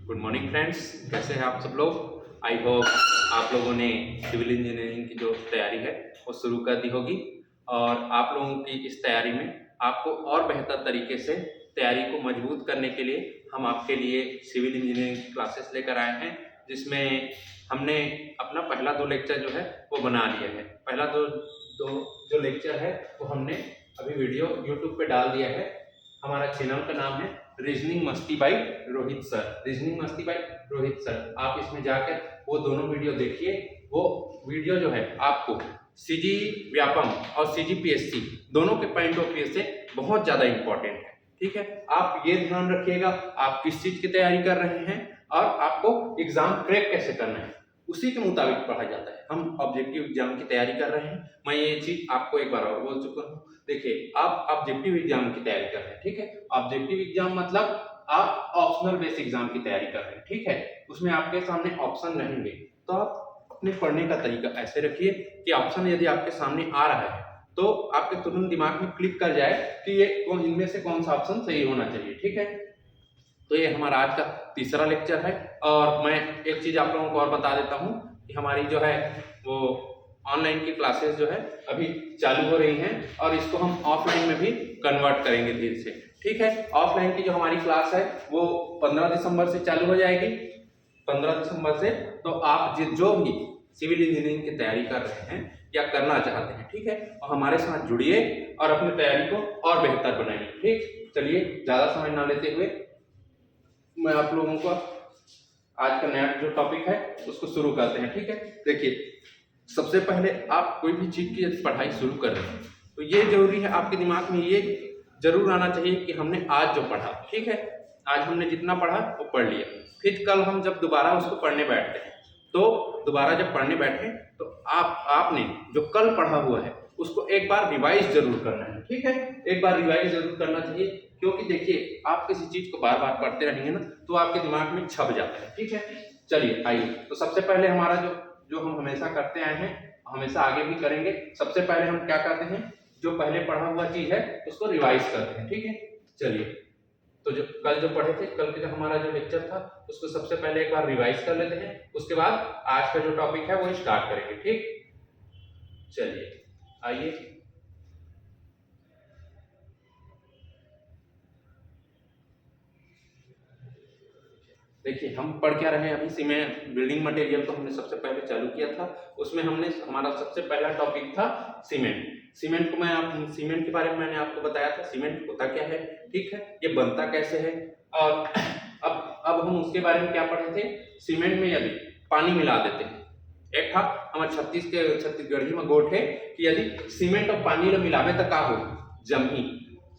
Good morning friends, कैसे हैं आप सब लोग। आई होप आप लोगों ने सिविल इंजीनियरिंग की जो तैयारी है वो शुरू कर दी होगी और आप लोगों की इस तैयारी में आपको और बेहतर तरीके से तैयारी को मजबूत करने के लिए हम आपके लिए सिविल इंजीनियरिंग की क्लासेस लेकर आए हैं, जिसमें हमने अपना पहला 2 लेक्चर जो है वो बना लिया है। पहला दो जो लेक्चर है वो हमने अभी वीडियो यूट्यूब पे डाल दिया है। हमारा चैनल का नाम है रीजनिंग मस्ती बाय रोहित सर। रीजनिंग मस्ती बाय रोहित सर, आप इसमें जाकर वो दोनों वीडियो देखिए। वो वीडियो जो है आपको सीजी व्यापम और सीजी पीएससी दोनों के पॉइंट ऑफ व्यू से बहुत ज्यादा इंपॉर्टेंट है। ठीक है, आप ये ध्यान रखिएगा आप किस चीज की तैयारी कर रहे हैं और आपको एग्जाम क्रैक कैसे करना है, उसी के मुताबिक पढ़ा जाता है। हम ऑब्जेक्टिव एग्जाम की तैयारी कर रहे हैं, मैं ये चीज आपको एक बार और बोल चुका हूँ। देखिए, आप ऑब्जेक्टिव एग्जाम की तैयारी कर रहे हैं, ठीक है। ऑब्जेक्टिव एग्जाम मतलब आप ऑप्शनल बेस एग्जाम की तैयारी कर रहे हैं, ठीक है। उसमें आपके सामने ऑप्शन रहेंगे, तो आप अपने पढ़ने का तरीका ऐसे रखिए कि ऑप्शन यदि आपके सामने आ रहा है तो आपके तुरंत दिमाग में क्लिक कर जाए कि ये इनमें से कौन सा ऑप्शन सही होना चाहिए, ठीक है। तो ये हमारा आज का तीसरा लेक्चर है और मैं एक चीज आप लोगों को और बता देता हूँ कि हमारी जो है वो ऑनलाइन की क्लासेस जो है अभी चालू हो रही हैं और इसको हम ऑफलाइन में भी कन्वर्ट करेंगे धीरे से, ठीक है। ऑफलाइन की जो हमारी क्लास है वो 15 दिसंबर से चालू हो जाएगी। 15 दिसंबर से तो आप जो भी सिविल इंजीनियरिंग की तैयारी कर रहे हैं या करना चाहते हैं, ठीक है, और हमारे साथ जुड़िए और अपनी तैयारी को और बेहतर बनाइए। ठीक, चलिए ज्यादा समय ना लेते हुए मैं आप लोगों को आज का नया जो टॉपिक है उसको शुरू करते हैं, ठीक है। देखिए, सबसे पहले आप कोई भी चीज की यदि पढ़ाई शुरू कर रहे हैं तो ये जरूरी है आपके दिमाग में ये जरूर आना चाहिए कि हमने आज जो पढ़ा, ठीक है, आज हमने जितना पढ़ा वो पढ़ लिया। फिर कल हम जब दोबारा उसको पढ़ने बैठते हैं तो दोबारा जब पढ़ने बैठे तो आपने जो कल पढ़ा हुआ है उसको एक बार रिवाइज जरूर करना है, ठीक है। एक बार रिवाइज जरूर करना चाहिए, क्योंकि देखिए आप किसी चीज को बार बार पढ़ते रहेंगे ना तो आपके दिमाग में छप जाता है, ठीक है। चलिए आइए, तो सबसे पहले हमारा जो हम हमेशा करते आए हैं, हमेशा आगे भी करेंगे। सबसे पहले हम क्या करते हैं, जो पहले पढ़ा हुआ चीज है उसको रिवाइज करते हैं, ठीक है। चलिए, तो जो कल जो पढ़े थे, कल के जो हमारा जो लेक्चर था उसको सबसे पहले एक बार रिवाइज कर लेते हैं, उसके बाद आज का जो टॉपिक है वो स्टार्ट करेंगे, ठीक। चलिए आइए, देखिए हम पढ़ क्या रहे हैं अभी। सीमेंट बिल्डिंग मटेरियल को हमने सबसे पहले चालू किया था, उसमें हमने हमारा सबसे पहला टॉपिक था सीमेंट। सीमेंट को सीमेंट के बारे में मैंने आपको बताया था, सीमेंट होता क्या है, ठीक है, ये बनता कैसे है। और अब हम उसके बारे में क्या पढ़े थे, सीमेंट में यदि पानी मिला देते हैं, एक था हमारे छत्तीसगढ़ी में गोठ है कि यदि सीमेंट और पानी मिलावे तो का हो जमी,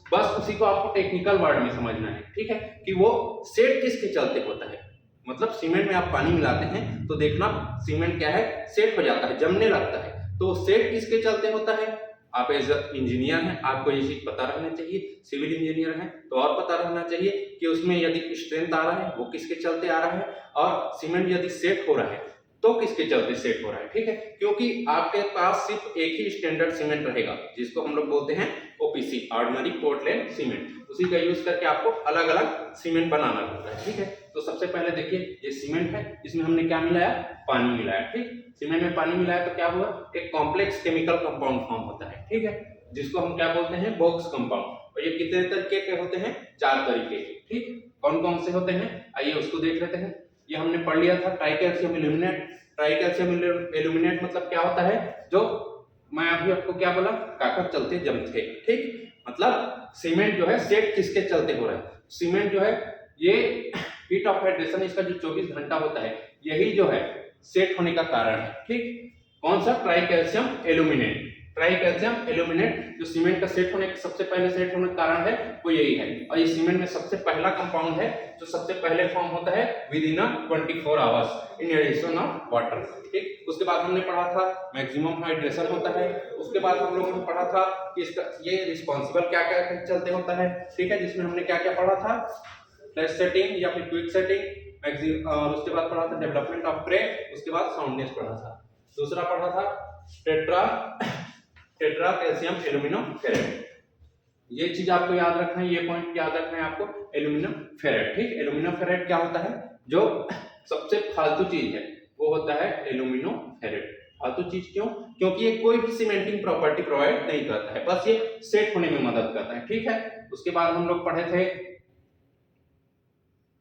बस उसी को आपको टेक्निकल वर्ड में समझना है, ठीक है, कि वो सेट किसके चलते होता है। मतलब सीमेंट में आप पानी मिलाते हैं तो देखना सीमेंट क्या है, सेट हो जाता है, जमने लगता है। तो सेट किसके चलते होता है। आप एज इंजीनियर हैं, आपको ये चीज पता रहना चाहिए। सिविल इंजीनियर हैं तो और पता रहना चाहिए कि उसमें यदि स्ट्रेंथ आ रहा है वो किसके चलते आ रहा है, और सीमेंट यदि सेट हो रहा है तो किसके चलते सेट हो रहा है, ठीक है। क्योंकि आपके पास सिर्फ एक ही स्टैंडर्ड सीमेंट रहेगा जिसको हम लोग बोलते हैं ओपीसी, ऑर्डिनरी पोर्टलैंड सीमेंट। उसी का यूज करके आपको अलग अलग सीमेंट बनाना होता है, ठीक है। तो सबसे पहले देखिए ये सीमेंट है, इसमें हमने क्या मिलाया, पानी मिलाया, ठीक। सीमेंट में पानी मिलाया तो क्या हुआ, एक कॉम्प्लेक्स केमिकल कंपाउंड फॉर्म होता है, ठीक है, जिसको हम क्या बोलते हैं, बॉक्स कंपाउंड। और ये कितने तरीके के होते हैं, 4 तरीके के, ठीक। कौन कौन से होते हैं, आइए उसको देख लेते हैं। ये हमने पढ़ लिया था ट्राइकैल्शियम एल्यूमिनेट। ट्राइकैल्शियम एल्यूमिनेट मतलब क्या होता है, जो मैं अभी आपको क्या बोला, काकर चलते जमते, ठीक। मतलब सीमेंट जो है सेट किसके चलते हो रहा है, सीमेंट जो है ये हीट ऑफ हाइड्रेशन इसका जो 24 घंटा होता है यही जो है सेट होने का कारण है, ठीक। कौन सा, ट्राइकैल्शियम एल्यूमिनेट। ट्राइकैल्शियम एल्यूमिनेट जो सीमेंट का सेट होने सबसे पहले सेट होने का कारण है वो यही है। और ये सीमेंट में सबसे पहला कंपाउंड है जो सबसे पहले फॉर्म होता है within 24 hours in addition of water, ठीक। उसके बाद हमने पढ़ा था मैक्सिमम हाइड्रेशन होता है। उसके बाद हम लोगों ने पढ़ा था कि इसका ये रिस्पॉन्सिबल क्या क्या चलते होता है, ठीक है, जिसमें हमने क्या क्या पढ़ा था, फ्लैश सेटिंग या फिर क्विक सेटिंग, और उसके बाद पढ़ा था डेवलपमेंट ऑफ क्रैक, उसके बाद साउंडनेस पढ़ा था। दूसरा पढ़ा था टेट्रा कैल्शियम एल्यूमिनो फेरेट, ये चीज आपको याद रखना है, ये पॉइंट याद रखना है आपको। एल्यूमिनियम फेरेट, ठीक, एल्यूमिनियम फेरेट क्या होता है, जो सबसे फालतू चीज है वो होता है एल्यूमिनियम फेरेट। फालतू चीज क्यों? क्योंकि ये कोई भी सीमेंटिंग प्रॉपर्टी प्रोवाइड नहीं करता है, बस ये सेट होने में मदद करता है, ठीक है। उसके बाद हम लोग पढ़े थे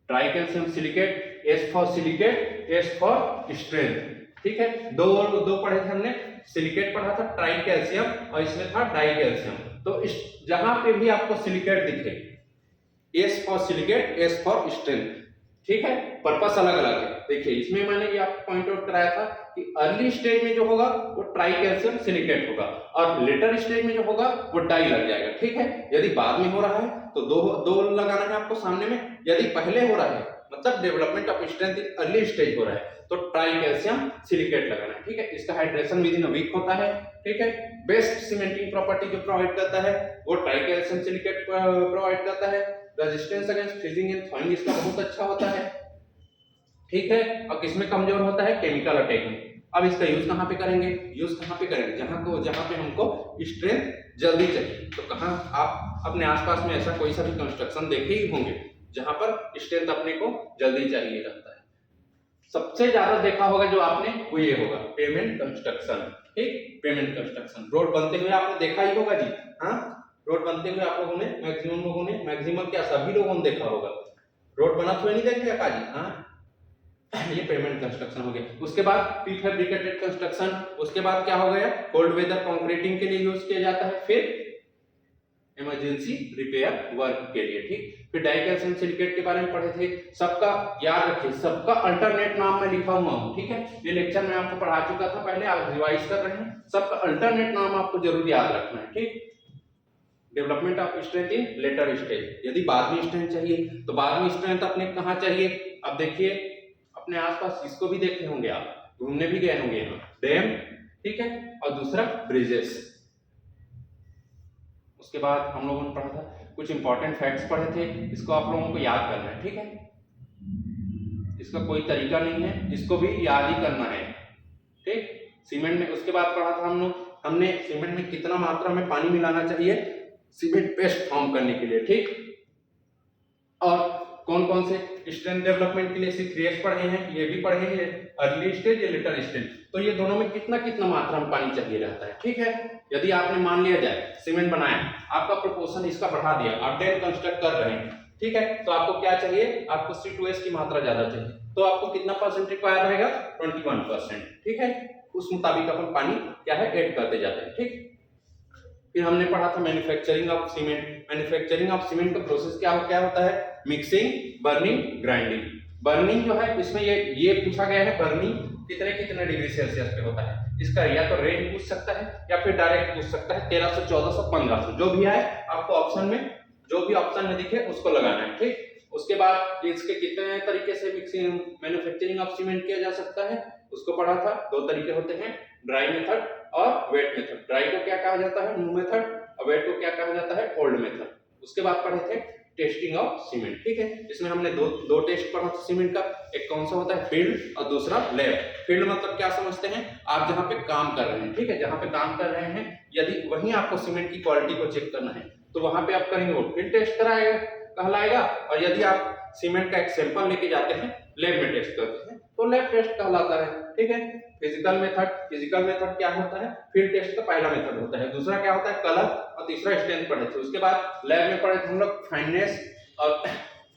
try calcium silicate, S for silicate, S for strength, ठीक है। दो पढ़े थे हमने, सिलिकेट पढ़ा था, ट्राई कैल्शियम, और इसमें था डाई कैल्शियम। तो इस जहां पे भी आपको सिलिकेट दिखे, S for silicate, S for strength, ठीक है, पर्पस अलग अलग है। देखिए इसमें मैंने ये आपको पॉइंट आउट कराया था कि अर्ली स्टेज में जो होगा वो ट्राई कैल्शियम सिलिकेट होगा, और लेटर स्टेज में जो होगा वो डाई लग जाएगा, ठीक है। यदि बाद में हो रहा है तो दो लगाना है आपको सामने में, यदि पहले हो रहा है मतलब development of strength in early stage हो रहा है तो ट्राई कैल्शियम सिलिकेट लगाना है, ठीक है। इसका hydration within a week होता है, ठीक है। बेस्ट सीमेंटिंग प्रॉपर्टी जो प्रोवाइड करता है वो ट्राई कैल्शियम सिलिकेट प्रोवाइड करता है। Resistance against freezing and thawing इसका बहुत अच्छा होता है, ठीक है। और किसमें कमजोर होता है? केमिकल अटैक में। अब इसका यूज कहाँ पे करेंगे? यूज कहाँ पे करेंगे? जहाँ पे हमको स्ट्रेंथ जल्दी चाहिए। तो कहाँ आप अपने आसपास में ऐसा कोई सा भी कंस्ट्रक्शन देखे ही होंगे जहां पर स्ट्रेंथ अपने को जल्दी चाहिए रहता है। सबसे ज्यादा देखा होगा जो आपने वो ये होगा पेमेंट कंस्ट्रक्शन, ठीक, पेमेंट कंस्ट्रक्शन। रोड बनते हुए आपने देखा ही होगा जी, हाँ, रोड बनते हुए आप लोगों ने मैक्सिमम क्या सभी लोगों ने देखा होगा। रोड बना हुआ नहीं देखेगा काजी, हाँ, ये पेमेंट कंस्ट्रक्शन हो गया। उसके बाद प्री फैब्रिकेटेड कंस्ट्रक्शन, उसके बाद क्या हो गया? कोल्ड वेदर कंक्रीटिंग के लिए यूज किया जाता है, फिर इमरजेंसी रिपेयर वर्क के लिए, ठीक। फिर डाई कैल्शियम सिलिकेट के बारे में पढ़े थे। सबका याद रखिए, सबका अल्टरनेट नाम मैं लिखा हुआ हूँ, ठीक है। ये लेक्चर मैं आपको पढ़ा चुका था पहले, आप रिवाइज कर रहे हैं। सबका अल्टरनेट नाम आपको जरूर याद रखना है, ठीक। Development of strength in later stage, यदि बाद में स्ट्रेंथ चाहिए तो बाद में स्ट्रेंथ अपने कहाँ चाहिए? अब देखिए अपने आसपास इसको भी देखे होंगे, आप घूमने भी गए होंगे, डैम, ठीक है, और दूसरा ब्रिजेस। उसके बाद हम लोगों ने पढ़ा था कुछ इंपॉर्टेंट फैक्ट्स पढ़े थे, इसको आप लोगों को याद करना है, ठीक है। इसका कोई तरीका नहीं है, इसको भी याद ही करना है, ठीक। सीमेंट में उसके बाद पढ़ा था हमने सीमेंट में कितना मात्रा में पानी मिलाना चाहिए सीमेंट पेस्ट फॉर्म करने के लिए, ठीक। और कौन कौन से स्ट्रेंथ डेवलपमेंट के लिए C3S पढ़े हैं, ये भी पढ़े हैं, अर्ली स्टेज या लेटर स्टेज। तो ये दोनों में कितना कितना मात्रा में पानी चाहिए रहता है, ठीक है। यदि आपने मान लिया जाए सीमेंट बनाया, आपका प्रोपोर्शन इसका बढ़ा दिया, आप डेम कंस्ट्रक्ट कर रहे हैं, ठीक है, तो आपको क्या चाहिए? आपको C2S की मात्रा ज्यादा चाहिए, तो आपको कितना परसेंट रिक्वायर रहेगा? 21%, ठीक है। उस मुताबिक अपन पानी क्या है ऐड करते जाते हैं, ठीक। फिर हमने पढ़ा था manufacturing of cement. Manufacturing of cement का प्रोसेस क्या होता है? Mixing, burning, grinding. बर्निंग जो है इसमें ये पूछा गया है, बर्निंग कितने डिग्री सेल्सियस पे होता है? इसका या तो रेंज पूछ सकता है या फिर डायरेक्ट पूछ सकता है, 1300, 1400, 1500, जो भी है आपको ऑप्शन में, जो भी ऑप्शन में दिखे उसको लगाना है, ठीक। उसके बाद इसके कितने तरीके से मिक्सिंग मैन्युफैक्चरिंग ऑफ सीमेंट किया जा सकता है उसको पढ़ा था। दो तरीके होते हैं, ड्राई मेथड और वेट मेथड। ड्राई को क्या कहा जाता है? न्यू मेथड, और वेट को क्या कहा जाता है? Old method. उसके बाद पढ़े थे टेस्टिंग ऑफ सीमेंट, ठीक है। इसमें हमने दो टेस्ट पढ़ा था सीमेंट का, एक कौन सा होता है? फील्ड, और दूसरा लैब। फील्ड मतलब क्या समझते हैं आप? जहां पे काम कर रहे हैं, ठीक है, जहां पे काम कर रहे हैं, यदि वहीं आपको सीमेंट की क्वालिटी को चेक करना है तो वहां पे आप करेंगे वो फील्ड टेस्ट कहलाएगा, और यदि आप सीमेंट का एक सैंपल लेके जाते हैं लैब में टेस्ट करते हैं तो लैब टेस्ट कहलाता है, ठीक है। फिजिकल मेथड क्या होता है? फील्ड टेस्ट का पहला मेथड होता है, दूसरा क्या होता है? कलर, और तीसरा स्ट्रेंथ पढ़े थे। उसके बाद लैब में पढ़े थे हम लोग फाइननेस, और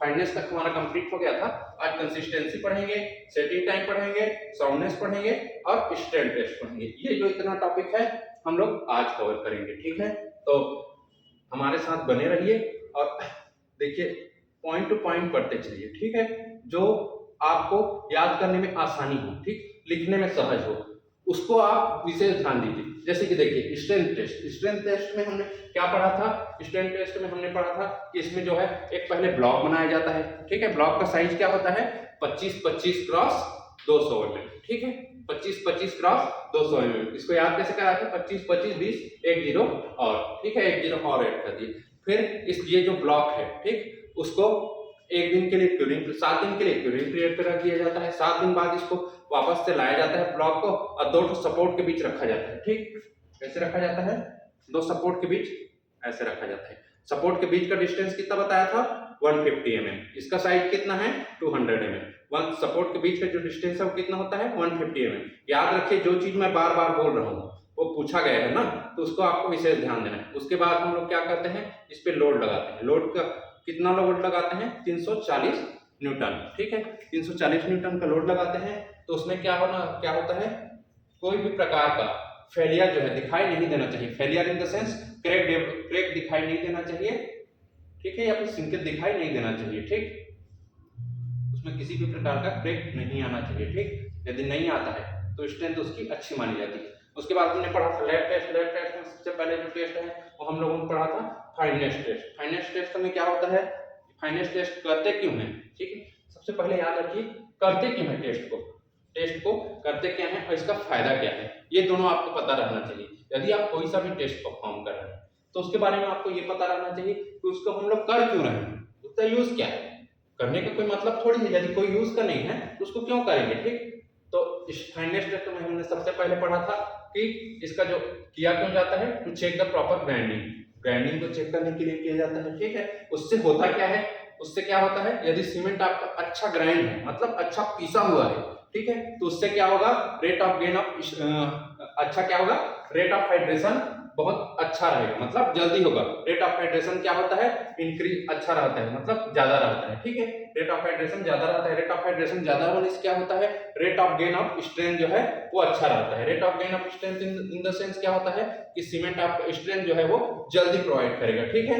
फाइननेस तक हमारा कंप्लीट हो गया था। आज कंसिस्टेंसी पढ़ेंगे, सेटिंग टाइम पढ़ेंगे, साउंडनेस पढ़ेंगे, और स्ट्रेंथ टेस्ट पढ़ेंगे। ये जो इतना टॉपिक है हम लोग आज कवर करेंगे, ठीक है। तो हमारे साथ बने रहिए और देखिए पॉइंट टू पॉइंट पढ़ते चलिए, ठीक है, जो आपको याद करने में आसानी हो, ठीक, लिखने में सहज हो, उसको आप विशेष ध्यान दीजिए। जैसे कि देखिए स्ट्रेंथ टेस्ट में हमने क्या पढ़ा था? स्ट्रेंथ टेस्ट में हमने पढ़ा था कि इसमें जो है एक पहले ब्लॉक बनाया जाता है, ठीक है। ब्लॉक का साइज क्या होता है? 25-25 क्रॉस 200 mm, ठीक है, 25-25 क्रॉस 200 mm। इसको याद कैसे करा था? 25-25-20, एक जीरो और, ठीक है, एक जीरो और ऐड कर दिए। फिर ये जो ब्लॉक है, ठीक, उसको एक दिन के लिए क्यूरिंग, 7 दिन के लिए क्यूरिंग पीरियड पे रख दिया जाता है। 7 दिन बाद इसको वापस से लाया जाता है ब्लॉक को, और दो सपोर्ट के बीच रखा जाता है, ठीक। कैसे रखा जाता है? दो सपोर्ट के बीच ऐसे रखा जाता है। सपोर्ट के बीच का डिस्टेंस कितना बताया था 150 mm, इसका साइड कितना है 200 mm। वन सपोर्ट के बीच का जो डिस्टेंस है वो कितना होता है 150 mm। याद रखिए जो चीज मैं बार बार बोल रहा हूँ वो पूछा गया है ना, तो उसको आपको विशेष ध्यान देना है। उसके बाद हम लोग क्या करते हैं, इस पे लोड लगाते हैं। लोड का कितना लोड लगाते हैं 340 न्यूटन, ठीक है 340 न्यूटन का लोड लगाते हैं। तो उसमें क्या होता है, कोई भी प्रकार का फेलियर जो है दिखाई नहीं देना चाहिए। Failure in the sense crack दिखाई नहीं देना चाहिए, ठीक है, या फिर सिंकेज दिखाई नहीं देना चाहिए, ठीक, उसमें किसी भी प्रकार का क्रैक नहीं आना चाहिए, ठीक। यदि नहीं आता है तो स्ट्रेंथ उसकी अच्छी मानी जाती है। उसके बाद हमने पढ़ा था लैब टेस्ट। लैब टेस्ट में सबसे पहले जो टेस्ट है वो हम लोगों ने पढ़ा था फाइनेस टेस्ट। फाइनेस टेस्ट में क्या होता है, फाइनेस टेस्ट करते क्यों है, ठीक है, सबसे पहले याद रखिए करते क्यों है टेस्ट को करते क्या है और इसका फायदा क्या है, ये दोनों आपको पता रहना चाहिए। यदि आप कोई सा भी टेस्ट परफॉर्म कर रहे हैं तो उसके बारे में आपको ये पता रहना चाहिए कि उसको हम लोग कर क्यों रहे हैं, उसका यूज क्या है। करने का कोई मतलब थोड़ी है, यदि कोई यूज का नहीं है तो उसको क्यों करेंगे, ठीक। तो इस फाइनेस टेस्ट में हमने सबसे पहले पढ़ा था कि इसका जो किया क्यों जाता है, to check the proper grinding को चेक करने के लिए किया जाता है, ठीक है। उससे होता क्या है, उससे क्या होता है, यदि सीमेंट आपका अच्छा ग्राइंड है मतलब अच्छा पीसा हुआ है, ठीक है, तो उससे क्या होगा, रेट ऑफ गेन ऑफ अच्छा क्या होगा, रेट ऑफ हाइड्रेशन बहुत अच्छा रहेगा, मतलब जल्दी होगा। रेट ऑफ हाइड्रेशन क्या होता है, इंक्रीज अच्छा रहता है, मतलब ज्यादा रहता है, ठीक है, रेट ऑफ हाइड्रेशन ज्यादा रहता है। रेट ऑफ हाइड्रेशन ज्यादा होने से क्या होता है, rate of gain of strength जो है वो अच्छा रहता है। Rate of gain of strength in the sense क्या होता है कि सीमेंट आपका स्ट्रेंथ जो है वो जल्दी प्रोवाइड करेगा, ठीक है।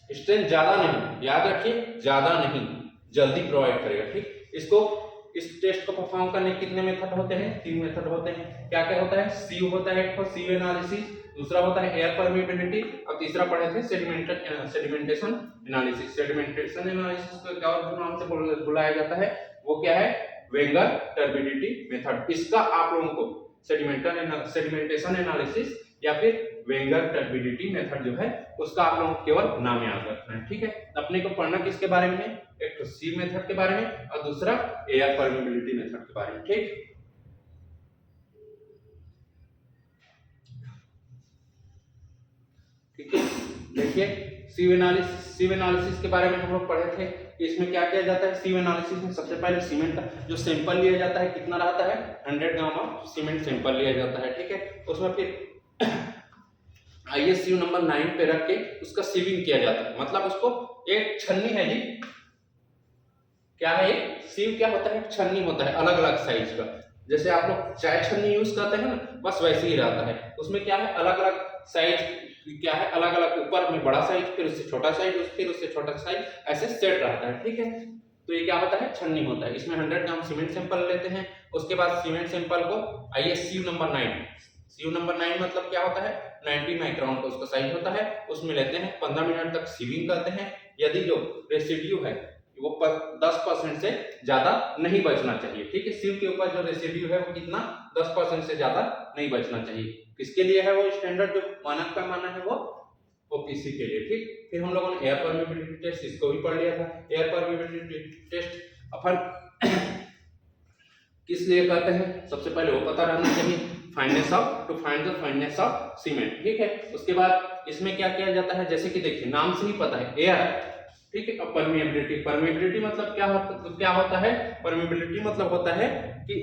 स्ट्रेंथ ज्यादा नहीं, याद रखिए ज्यादा नहीं, जल्दी प्रोवाइड करेगा, ठीक। इसको इस टेस्ट को परफॉर्म करने के कितने मेथड होते हैं, 3 मेथड होते हैं। क्या क्या होता है, सीयू होता है, एक तो सीयू एनालिसिस, दूसरा होता है एयर परमिबिलिटी, और तीसरा पढ़े थे सेडिमेंटेशन एनालिसिस। सेडिमेंटेशन एनालिसिस को क्या और नाम से बुलाया जाता है, वो क्या है, वेंगर टर्बिडिटी मेथड। इसका आप लोगों को सेडिमेंटेशन एनालिसिस या फिर वेंगर टर्बिडिटी मेथड जो है उसका आप लोगों को केवल नाम याद रखना है, ठीक है। अपने को पढ़ना किसके बारे में है, एक तो सी मेथड के बारे में और दूसरा एयर परमिबिलिटी मेथड के बारे में, ठीक। ठीक है, देखिए सीव एनालिसिस के बारे में हम लोग पढ़े थे। इसमें क्या किया जाता है, सीव एनालिसिस में सबसे पहले सीमेंट का जो सैंपल लिया जाता है कितना रहता है, 100 ग्राम ऑफ सीमेंट सैंपल लिया जाता है, ठीक है। उसमें फिर आईएससीयू नंबर 9 पे रख के उसका सीविंग किया जाता है, मतलब उसको एक छन्नी है जी, क्या है सीव क्या होता है, छन्नी होता है अलग अलग साइज का, जैसे आप लोग चाय छन्नी यूज करते हैं ना, बस वैसे ही रहता है। उसमें क्या है अलग अलग साइज, क्या है अलग अलग, ऊपर में बड़ा साइज, फिर उससे छोटा साइज, फिर उससे छोटा साइज, ऐसे सेट रहता है, ठीक है। तो ये क्या होता है, छन्नी होता है। इसमें 100 ग्राम सीमेंट सैंपल लेते हैं। उसके बाद सीमेंट सैंपल को आईएससीयू नंबर 9, सीयू नंबर 9 मतलब क्या होता है, 90 माइक्रोन का उसका साइज होता है, उसमें लेते हैं 15 मिनट तक सीविंग करते हैं। यदि जो रेसिड्यू है वो 10% से ज्यादा नहीं बचना चाहिए, ठीक है। सीव के ऊपर जो रेसिड्यू है वो कितना 10% से ज्यादा नहीं बचना चाहिए। किसके लिए है वो स्टैंडर्ड, जो मानक पैमाना है वो ओपीसी के लिए, ठीक। फिर हम लोगों ने एयर परमिबिलिटी टेस्ट, इसको भी पढ़ लिया था। एयर परमिबिलिटी टेस्ट अपन किस लिए करते हैं, सबसे पहले वो पता रहना चाहिए, fineness of, to find the fineness of cement, ठीक है। उसके बाद इसमें क्या किया जाता है, जैसे कि देखिए नाम से ही पता है एयर, ठीक है। अब परमिबिलिटी मतलब क्या होता है, परमिबिलिटी मतलब होता है कि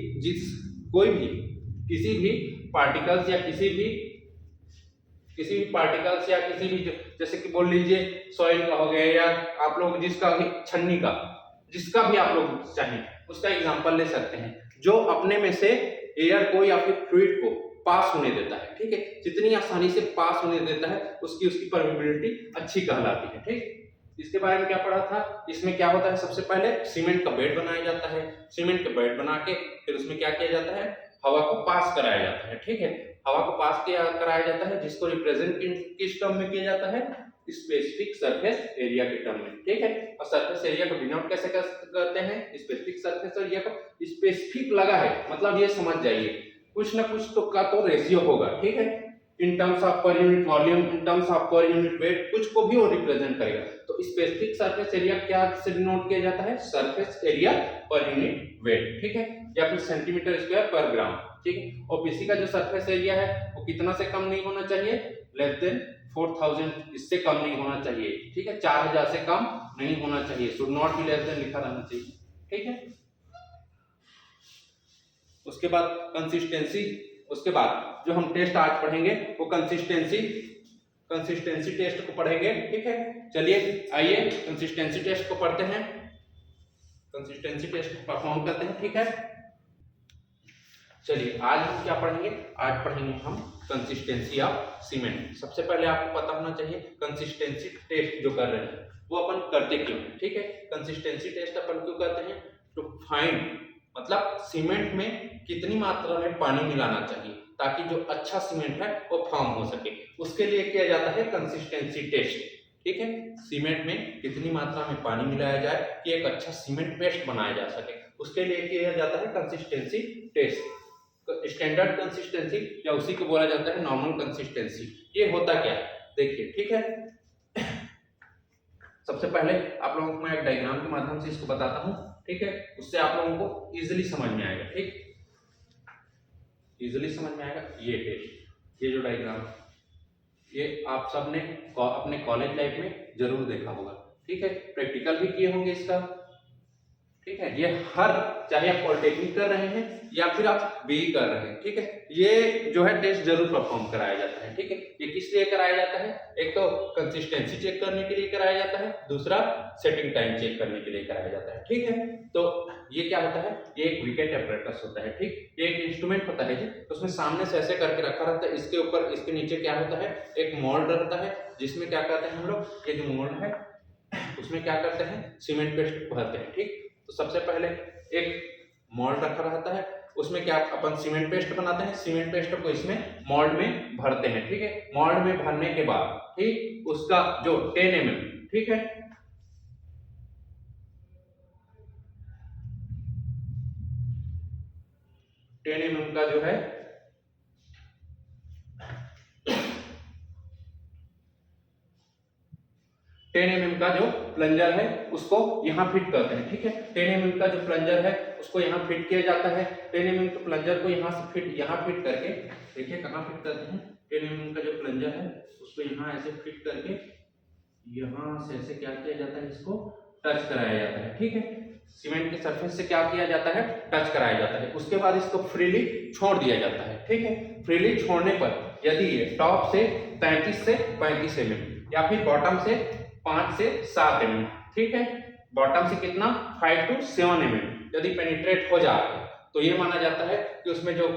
कोई भी किसी भी पार्टिकल्स या किसी भी पार्टिकल्स या किसी भी जैसे कि बोल लीजिए सॉइल का हो गया, या आप लोग जिसका भी छन्नी का, जिसका भी आप लोग चाहें उसका एग्जांपल ले सकते हैं, जो अपने में से एयर को या फिर फ्लूइड को पास होने देता है, ठीक है। जितनी आसानी से पास होने देता है उसकी परमिबिलिटी अच्छी कहलाती है, ठीक। इसके बारे में क्या पढ़ा था, इसमें क्या होता है, सबसे पहले सीमेंट का बेड बनाया जाता है। सीमेंट का बेड बना के फिर उसमें क्या किया जाता है, हवा को पास कराया जाता है, ठीक है। हवा को पास कराया जाता है, जिसको रिप्रेजेंट किस टर्म में किया जाता है, स्पेसिफिक सरफेस एरिया के टर्म में, ठीक है। और सरफेस एरिया को डिनोट कैसे करते हैं, स्पेसिफिक सरफेस एरिया को स्पेसिफिक लगा है मतलब ये समझ जाइए कुछ ना कुछ तो का तो रेशियो होगा, ठीक है। In terms of per unit volume, in terms of per unit weight, कुछ को भी वो रिप्रेजेंट करेगा। तो स्पेसिफिक सरफेस एरिया क्या से डिनोट किया जाता है, surface area per unit weight, ठीक है, या फिर सेंटीमीटर स्क्वायर पर ग्राम, ठीक है। ओपीसी का जो सरफेस एरिया है वो कितना से कम नहीं होना चाहिए, लेस देन 4000, इससे कम नहीं होना चाहिए, ठीक है, 4000 से कम नहीं होना चाहिए, should not be less than लिखा रहना चाहिए, ठीक है। उसके बाद कंसिस्टेंसी, उसके बाद जो हम टेस्ट आज पढ़ेंगे वो कंसिस्टेंसी टेस्ट को पढ़ेंगे, ठीक है। चलिए आइए कंसिस्टेंसी टेस्ट को पढ़ते हैं, कंसिस्टेंसी टेस्ट को परफॉर्म करते हैं, ठीक है। चलिए आज हम क्या पढ़ेंगे, आज पढ़ेंगे हम कंसिस्टेंसी ऑफ सीमेंट। सबसे पहले आपको पता होना चाहिए कंसिस्टेंसी टेस्ट जो कर रहे हैं वो अपन करते क्यों हैं, ठीक है। कंसिस्टेंसी टेस्ट अपन क्यों करते हैं, टू फाइंड, मतलब सीमेंट में कितनी मात्रा में पानी मिलाना चाहिए ताकि जो अच्छा सीमेंट है वो फॉर्म हो सके, उसके लिए किया जाता है कंसिस्टेंसी टेस्ट, ठीक है। सीमेंट में कितनी मात्रा में पानी मिलाया जाए कि एक अच्छा सीमेंट पेस्ट बनाया जा सके, उसके लिए किया जाता है कंसिस्टेंसी टेस्ट। स्टैंडर्ड कंसिस्टेंसी या उसी को बोला जाता है नॉर्मल कंसिस्टेंसी। ये होता क्या है देखिए, ठीक है। सबसे पहले आप लोगों को मैं एक डायग्राम के माध्यम से इसको बताता हूं, ठीक है, उससे आप लोगों को इजीली समझ में आएगा, ठीक, इजीली समझ में आएगा। ये टेस्ट, ये जो डायग्राम, ये आप सबने अपने कॉलेज लाइफ में जरूर देखा होगा, ठीक है, प्रैक्टिकल भी किए होंगे इसका, ठीक है। ये हर, चाहे आप पॉलिटेक्निक कर रहे हैं या फिर आप बीई कर रहे हैं, ठीक है, ये जो है टेस्ट जरूर परफॉर्म कराया जाता है, ठीक है। ये किस लिए कराया जाता है, एक तो कंसिस्टेंसी चेक करने के लिए कराया जाता है, दूसरा सेटिंग टाइम चेक करने के लिए कराया जाता है, ठीक है। तो ये क्या होता है, ये एक विकेट एपरेटस होता है, ठीक, ये एक इंस्ट्रूमेंट होता है जी, उसमें सामने से ऐसे करके रखा रहता है, इसके ऊपर, इसके नीचे क्या होता है, एक मोल्ड रहता है, जिसमें क्या करते हैं हम लोग, ये जो मोल्ड है उसमें क्या करते हैं, सीमेंट पेस्ट भरते हैं, ठीक। तो सबसे पहले एक मोल्ड रखा रहता है, उसमें क्या अपन सीमेंट पेस्ट बनाते हैं, सीमेंट पेस्ट को इसमें मोल्ड में भरते हैं, ठीक है। मोल्ड में भरने के बाद, ठीक, उसका जो 10 mm, ठीक है, 10 mm का जो है 10 mm का जो प्लंजर है उसको यहाँ फिट करते हैं, ठीक है। 10 mm का जो प्लंजर है उसको यहाँ फिट किया जाता है, 10 mm के प्लंजर को यहाँ से यहाँ फिट करके, देखिए कहाँ फिट करते हैं, 10 mm का जो प्लंजर है उसको यहाँ ऐसे फिट करके यहाँ से ऐसे क्या किया जाता है, इसको टच कराया जाता है, ठीक है। सीमेंट के सरफेस से क्या किया जाता है, टच कराया जाता है, उसके बाद इसको फ्रीली छोड़ दिया जाता है, ठीक है। फ्रीली छोड़ने पर यदि ये टॉप से 33 से 35 mm या फिर बॉटम से 5 से 7 mm, ठीक है, बॉटम से कितना 5 to 7 mm यदि पेनिट्रेट हो जाए तो ये माना जाता है कि उसमें जो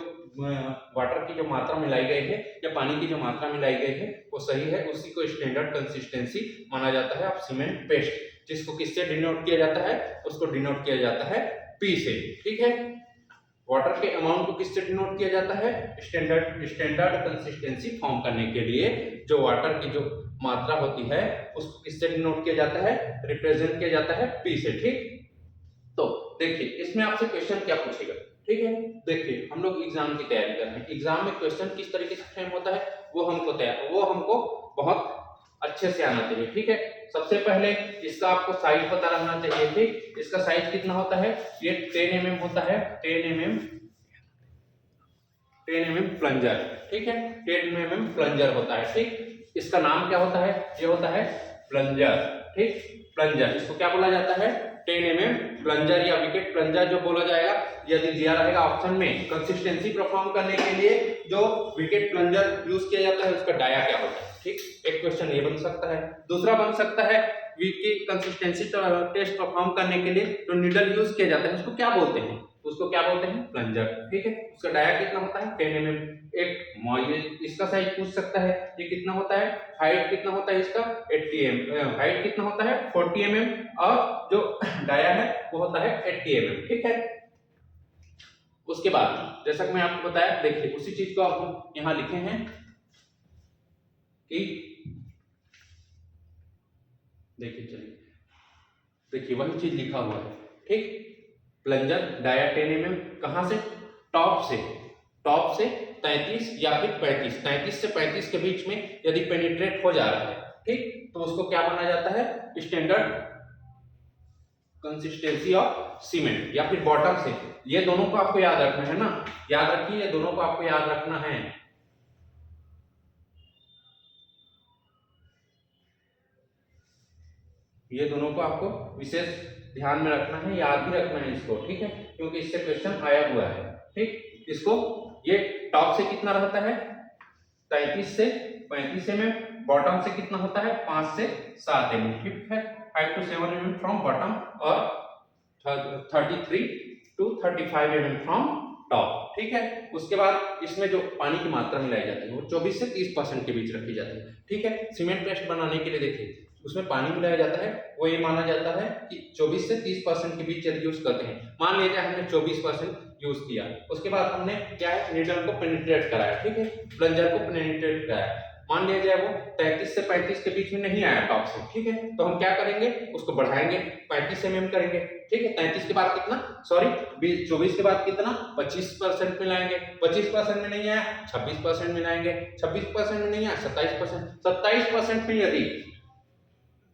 वाटर की जो मात्रा मिलाई गई है या पानी की जो मात्रा मिलाई गई है वो सही है, उसी को स्टैंडर्ड कंसिस्टेंसी माना जाता है ऑफ सीमेंट पेस्ट, जिसको किससे डिनोट किया जाता है, उसको डिनोट किया जाता है P से, ठीक है। वाटर के अमाउंट को किससे डिनोट किया जाता है, स्टैंडर्ड कंसिस्टेंसी फॉर्म करने के लिए जो वाटर की जो मात्रा होती है उसको किससे डिनोट किया जाता है, रिप्रेजेंट किया जाता है P से, ठीक। तो देखिए इसमें आपसे क्वेश्चन क्या पूछेगा, ठीक है। देखिए हम लोग एग्जाम की तैयारी कर रहे हैं, एग्जाम में क्वेश्चन किस तरीके से फ्रेम होता है वो हमको बहुत अच्छे से आना चाहिए, ठीक है। सबसे पहले इसका आपको साइज पता रहना चाहिए, ठीक, इसका साइज कितना होता है, ये 10 mm होता है, 10 mm प्लंजर, ठीक है, 10 mm प्लंजर होता है, ठीक। इसका नाम क्या होता है, ये होता है प्लंजर, ठीक, प्लंजर, इसको क्या बोला जाता है, 10 mm प्लंजर या विकेट प्लंजर जो बोला जाएगा, यदि दिया रहेगा ऑप्शन में कंसिस्टेंसी परफॉर्म करने के लिए जो विकेट प्लंजर यूज किया जाता है उसका डाया क्या होता है, ठीक। एक क्वेश्चन ये बन सकता है, दूसरा बन सकता है की कंसिस्टेंसी टेस्ट परफॉर्म करने के लिए जो नीडल यूज किया जाता है उसको क्या बोलते हैं, उसको क्या बोलते हैं, प्लंजर, ठीक है। उसका डाया कितना होता है 10 mm। एक इसका साइज पूछ सकता है, ये कितना होता है, हाइट कितना होता है इसका 80 mm, हाइट कितना होता है 40 mm और जो डाया है वो होता है 80 mm, ठीक है। उसके बाद जैसा कि मैं आपको बताया, देखिए उसी चीज को आप यहाँ लिखे हैं कि देखिए, चलिए देखिए वही चीज लिखा हुआ है, ठीक, प्लंजर डाया 10 mm कहां से, टॉप से 33 या फिर 33 से 35 के बीच में यदि पेनिट्रेट हो जा रहा है, ठीक, तो उसको क्या माना जाता है, स्टैंडर्ड कंसिस्टेंसी ऑफ सीमेंट, या फिर बॉटम से, ये दोनों को आपको याद रखना है ना, याद रखिए ये दोनों को आपको याद रखना है, ये दोनों को आपको विशेष ध्यान में रखना है, याद भी रखना है इसको, ठीक है, क्योंकि इससे क्वेश्चन आया हुआ है। ठीक, इसको ये टॉप से कितना रहता है 33 से 35 mm, बॉटम से कितना होता है 5 से 7 mm, ठीक है, 5 to 7 mm फ्रॉम बॉटम और 33 to 35 mm फ्रॉम टॉप, ठीक है। उसके बाद इसमें जो पानी की मात्रा मिलाई जाती है वो 24 से 30% के बीच रखी जाती है, ठीक है। सीमेंट पेस्ट बनाने के लिए देखिए उसमें पानी मिलाया जाता है, वो ये माना जाता है कि 24 से 30% के बीच यदि यूज करते हैं, मान लीजिए हमने 24% यूज किया, उसके बाद हमने क्या है नीडल को पेनिट्रेट कराया, ठीक है, प्लंजर को पेनिट्रेट कराया, मान लिया जाए वो 33 से 35 के बीच में नहीं आया टॉप से, ठीक है, तो हम क्या करेंगे उसको बढ़ाएंगे 35 mm करेंगे, ठीक है। 33 के बाद कितना, सॉरी 24 के बाद कितना 25% मिलाएंगे, 25% में नहीं आया 26% मिलाएंगे, 26% में नहीं आया 27% में यदि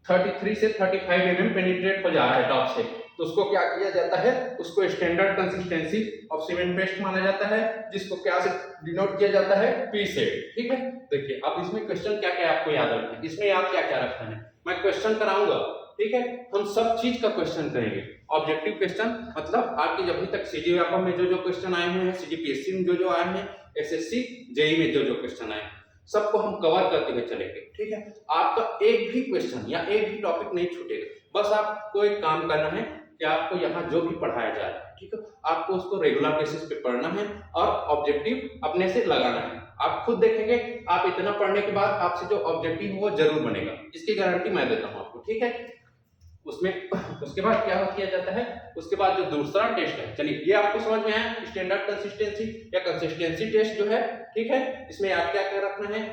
33 से 35 mm पेनिट्रेट हो जा रहा है टॉप से, तो उसको क्या किया जाता है, उसको standard consistency of cement paste माना जाता है, जिसको क्या से डिनोट किया जाता है, पी से, ठीक है। देखिए अब इसमें क्वेश्चन क्या क्या आपको याद रखना है, इसमें याद क्या क्या रखना है, मैं क्वेश्चन कराऊंगा, ठीक है, हम सब चीज का क्वेश्चन करेंगे। ऑब्जेक्टिव क्वेश्चन मतलब आपके जब तक सीजी व्यापम में जो क्वेश्चन आए हुए हैं, सीजीपीएससी में जो आए हैं, एसएससी जेई में जो क्वेश्चन आए हैं, सबको हम कवर करते हुए चलेंगे, ठीक है। आपका एक भी क्वेश्चन या एक भी टॉपिक नहीं छूटेगा, बस आपको एक काम करना है कि आपको यहाँ जो भी पढ़ाया जा रहा है, ठीक है, आपको उसको रेगुलर बेसिस पे पढ़ना है और ऑब्जेक्टिव अपने से लगाना है। आप खुद देखेंगे, आप इतना पढ़ने के बाद आपसे जो ऑब्जेक्टिव है वो जरूर बनेगा, इसकी गारंटी मैं देता हूँ आपको, ठीक है। उसमें उसके बाद क्या किया जाता है, उसके बाद जो दूसरा टेस्ट है, चलिए ये आपको समझ में आया, स्टैंडर्ड कंसिस्टेंसी या कंसिस्टेंसी टेस्ट जो है, ठीक है, इसमें आप क्या क्या रखना है,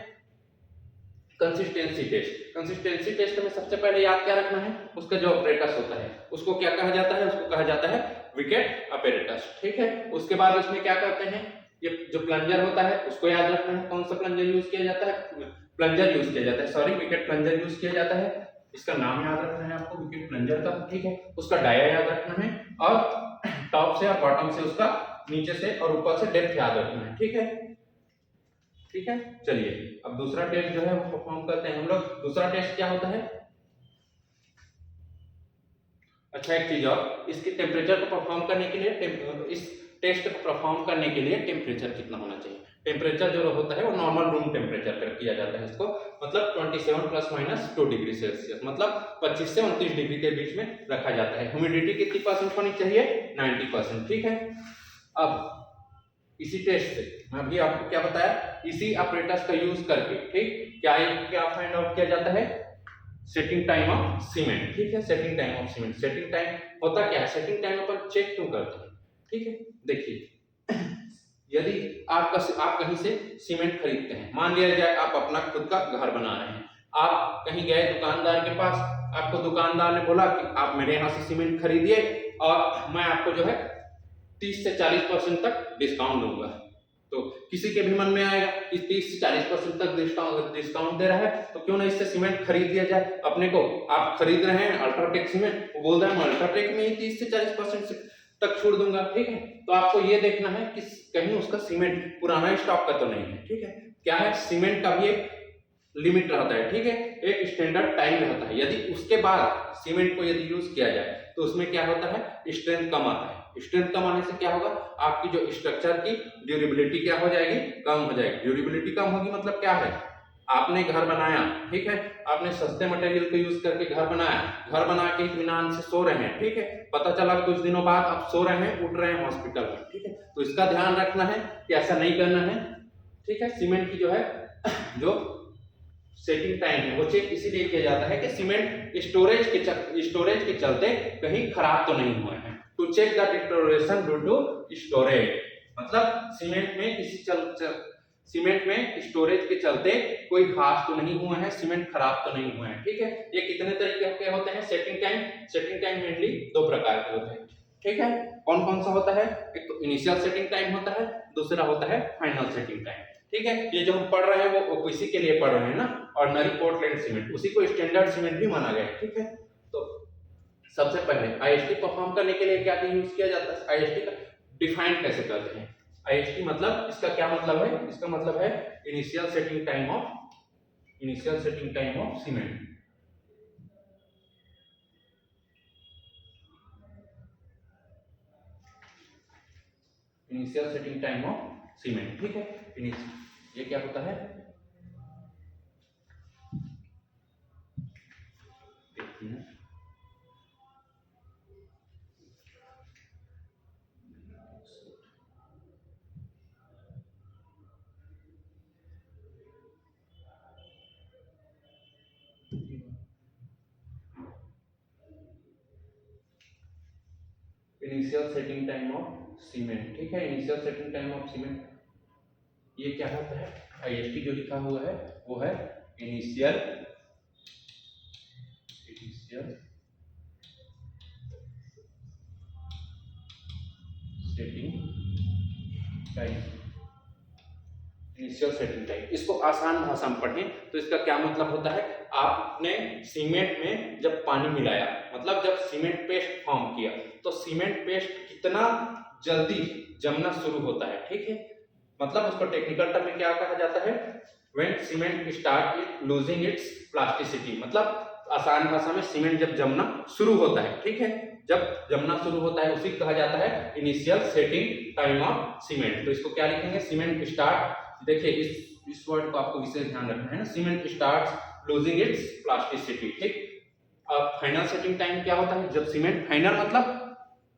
कंसिस्टेंसी टेस्ट। कंसिस्टेंसी टेस्ट में सबसे पहले याद क्या रखना है, उसका जो ऑपरेटस होता है उसको क्या कहा जाता है, उसको कहा जाता है विकेट अपैरेटस, ठीक है। उसके बाद उसमें क्या करते हैं, ये जो प्लंजर होता है उसको याद रखना है, कौन सा प्लंजर यूज किया जाता है, प्लंजर यूज किया जाता है, सॉरी विकेट प्लंजर यूज किया जाता है, इसका नाम याद रखना है आपको विकेट प्लंजर का, ठीक है। उसका डाया याद रखना है और टॉप से और बॉटम से उसका नीचे से और ऊपर से डेप्थ याद रखना है, ठीक है, ठीक है। चलिए अब दूसरा टेस्ट जो है वो परफॉर्म करते हैं हम लोग। दूसरा टेस्ट क्या होता है, अच्छा एक चीज और, इसके टेम्परेचर को परफॉर्म करने के लिए, इस टेस्ट को परफॉर्म करने के लिए टेम्परेचर कितना होना चाहिए, टेम्परेचर जो होता है वो नॉर्मल रूम टेम्परेचर पर किया जाता है इसको, मतलब 27 ± 2 डिग्री सेल्सियस, मतलब 25 से 29 डिग्री के बीच में रखा जाता है। ह्यूमिडिटी कितनी परसेंट होनी चाहिए, 90%, ठीक है। अब इसी टेस्ट से मैं अभी आपको क्या बताया, इसी ऑपरेटर्स का यूज करके, ठीक, क्या फाइंड आउट किया जाता है, सेटिंग टाइम ऑफ सीमेंट, ठीक है, setting time of cement. Setting time होता क्या है, सेटिंग टाइम अपन चेक क्यों करते हैं, ठीक है। देखिए यदि आप कहीं से सीमेंट खरीदते हैं, मान लिया जाए आप अपना खुद का घर बना रहे हैं, आप कहीं गए दुकानदार के पास, आपको दुकानदार ने बोला कि आप मेरे यहाँ से सीमेंट खरीदिए और मैं आपको जो है 30 से 40% तक डिस्काउंट दूंगा, तो किसी के भी मन में आएगा कि 30 से 40% तक डिस्काउंट दे रहा है, तो क्यों ना इससे सीमेंट खरीद दिया जाए। अपने को आप खरीद रहे हैं अल्ट्राटेक सीमेंट, वो बोल रहा है मैं अल्ट्राटेक में ही 30 से 40% तक छोड़ दूंगा, ठीक है। तो आपको ये देखना है कि कहीं उसका सीमेंट पुराना स्टॉक का तो नहीं है, ठीक है। क्या है, सीमेंट का भी एक लिमिट रहता है, ठीक है, एक स्टैंडर्ड टाइम रहता है, यदि उसके बाद सीमेंट को यदि यूज किया जाए तो उसमें क्या होता है, स्ट्रेंथ कम आता है। स्ट्रेंथ कम आने से क्या होगा, आपकी जो स्ट्रक्चर की ड्यूरेबिलिटी क्या हो जाएगी, कम हो जाएगी। ड्यूरेबिलिटी कम होगी मतलब क्या है, आपने घर बनाया, ठीक है, आपने सस्ते मटेरियल को यूज करके घर बनाया, घर बना के इत्मीनान से सो रहे हैं, ठीक है, पता चला कुछ दिनों बाद आप सो रहे हैं, उठ रहे हैं हॉस्पिटल में, ठीक है, तो इसका ध्यान रखना है कि ऐसा नहीं करना है, ठीक है। सीमेंट की जो है जो सेटिंग टाइम है वो चेक इसीलिए किया जाता है कि सीमेंट स्टोरेज के चलते कहीं खराब तो नहीं हुए हैं, to check the deterioration due to storage, मतलब सीमेंट में स्टोरेज के चलते कोई घास तो नहीं हुआ है, सीमेंट खराब तो नहीं हुआ है, ठीक है। ये कितने तरीके के होते हैं सेटिंग टाइम मेनली 2 प्रकार के होते हैं, ठीक है। कौन कौन सा होता है, एक तो इनिशियल सेटिंग टाइम होता है, दूसरा होता है फाइनल सेटिंग टाइम, ठीक है। ये जो हम पढ़ रहे हैं वो इसी के लिए पढ़ रहे हैं ना, ऑर्डिनरी पोर्टलैंड सीमेंट, उसी को स्टैंडर्ड सीमेंट भी माना गया है, ठीक है। तो सबसे पहले आईएसटी परफॉर्म करने के लिए क्या यूज किया जाता है, आईएसटी का डिफाइन कैसे करते हैं। आईएसटी मतलब इसका क्या मतलब है, इसका मतलब है initial setting time of cement, initial setting time of cement, ठीक है। ये क्या होता है, initial setting time of cement, ठीक है। Initial setting time of cement ये क्या होता है, IST जो लिखा हुआ है वो है initial setting time, initial setting time. इसको आसान भाषा में पढ़ें तो इसका क्या मतलब होता है, आपने सीमेंट में जब पानी मिलाया, मतलब जब सीमेंट पेस्ट फॉर्म किया, तो सीमेंट पेस्ट कितना जल्दी जमना शुरू होता है, ठीक है। मतलब उसको टेक्निकल टर्म में क्या कहा जाता है, when cement start losing its plasticity, मतलब आसान भाषा में सीमेंट जब जमना शुरू होता है, ठीक है। जब जमना शुरू होता है उसी कहा जाता है initial setting time of cement. तो इसको क्या लिखेंगे, सीमेंट स्टार्ट, देखिए इस वर्ड को आपको विशेष ध्यान रखना है ना, cement starts losing its plasticity, ठीक। अब फाइनल सेटिंग टाइम क्या होता है, जब सीमेंट फाइनल मतलब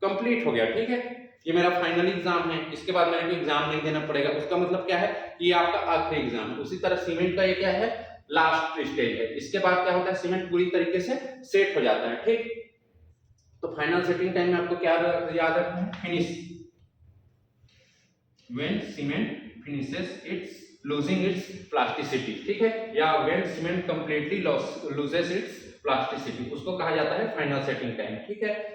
कंप्लीट हो गया, ठीक है। ये मेरा फाइनल एग्जाम है, इसके बाद मेरे को एग्जाम नहीं देना पड़ेगा, उसका मतलब क्या है कि ये आपका आखिरी एग्जाम है। उसी तरह सीमेंट का ये क्या है, लास्ट स्टेज है। इसके बाद क्या होता है, सीमेंट पूरी तरीके से सेट हो जाता है, ठीक। तो फाइनल सेटिंग टाइम में आपको क्या याद रखना है, finish, when cement finishes it's losing its plasticity, ठीक है, या when cement completely loses it's plasticity, उसको कहा जाता है फाइनल सेटिंग टाइम, ठीक है।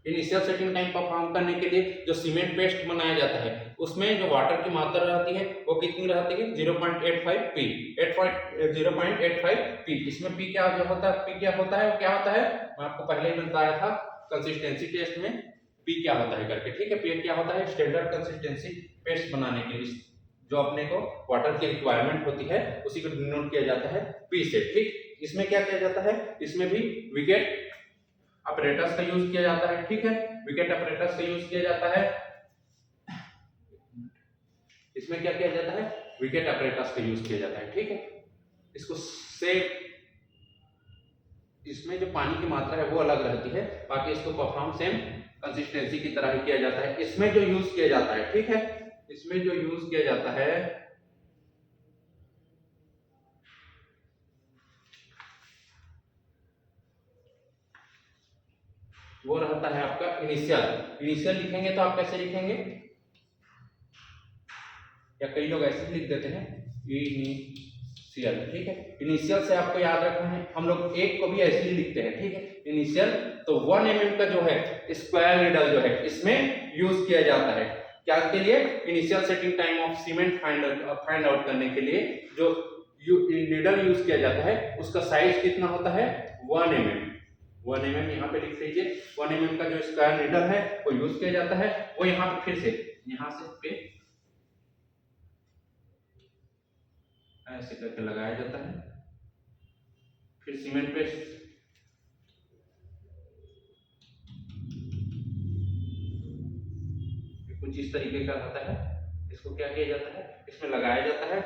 इनिशियल सेटिंग टाइम परफॉर्म करने के लिए जो सीमेंट पेस्ट बनाया जाता है उसमें जो वाटर की मात्रा रहती है वो कितनी रहती है, 0.85 पी, 0.85 पी। इसमें पी क्या जो होता है, पी क्या होता है, वो क्या होता है, मैं आपको पहले ही बताया था कंसिस्टेंसी टेस्ट में पी क्या होता है करके, ठीक है। पी क्या होता है, स्टैंडर्ड कंसिस्टेंसी पेस्ट बनाने के लिए जो अपने को वाटर की रिक्वायरमेंट होती है उसी को डिनोट किया जाता है पी से, ठीक। इसमें क्या किया जाता है, इसमें भी विकेट अपरेटस का यूज किया जाता है, ठीक है, विकेट अपरेटस का यूज किया जाता है। इसमें क्या किया जाता है, विकेट अपरेटस का यूज किया जाता है, ठीक है। इसको से इसमें जो पानी की मात्रा है वो अलग रहती है, बाकी इसको परफॉर्म सेम कंसिस्टेंसी की तरह ही किया जाता है। इसमें जो यूज किया जाता है, ठीक है, इसमें जो यूज किया जाता है वो रहता है आपका इनिशियल लिखेंगे तो आप कैसे लिखेंगे, या कई लोग ऐसे लिख देते हैं इनिशियल, ठीक है। इनिशियल से आपको याद रखना है, हम लोग एक को भी ऐसे ही लिखते हैं, ठीक है, इनिशियल। तो 1 mm का जो है स्क्वायर नीडल जो है इसमें यूज किया जाता है, क्या के लिए, initial setting time of cement find out करने के लिए जो नीडल यूज किया जाता है उसका साइज कितना होता है, 1 mm। 1 mm यहाँ पे लिख लीजिए, 1 mm का जो स्क्वायर नीडल है वो यूज किया जाता है, वो यहाँ पे फिर से यहाँ से पे ऐसे करके लगाया जाता है, फिर सीमेंट पेस्ट कुछ इस तरीके का होता है, इसको क्या किया जाता है, इसमें लगाया जाता है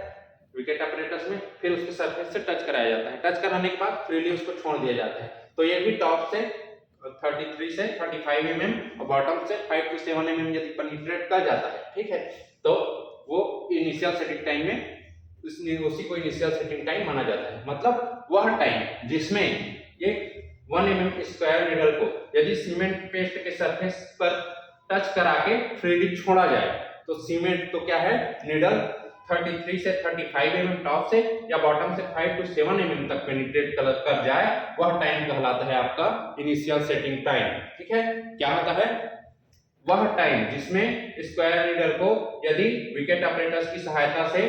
विकेट अपरेटस में, फिर उसके सरफेस से टच कराया जाता है, टच कराने के बाद फ्रीली उसको छोड़ दिया जाता है। तो ये भी टॉप से 33 से 35 mm और बॉटम से 5 to 7 mm यदि पेनिट्रेट कर जाता है, ठीक है, तो वो इनिशियल सेटिंग टाइम में उसी को इनिशियल सेटिंग टाइम माना जाता है। मतलब वह टाइम जिसमें ये 1 mm स्क्वायर नीडल को यदि सीमेंट पेस्ट के सरफेस पर टच करा के फ्रीली छोड़ा जाए तो सीमेंट तो क्या है, नीडल 33 से 35 mm टॉप से या बॉटम से 5 to 7 mm तक पेनिट्रेट कर जाए, वह टाइम कहलाता है आपका इनिशियल सेटिंग टाइम, ठीक है। क्या होता है, वह टाइम जिसमें स्क्वायर नीडल को यदि विकेट ऑपरेटर्स की सहायता से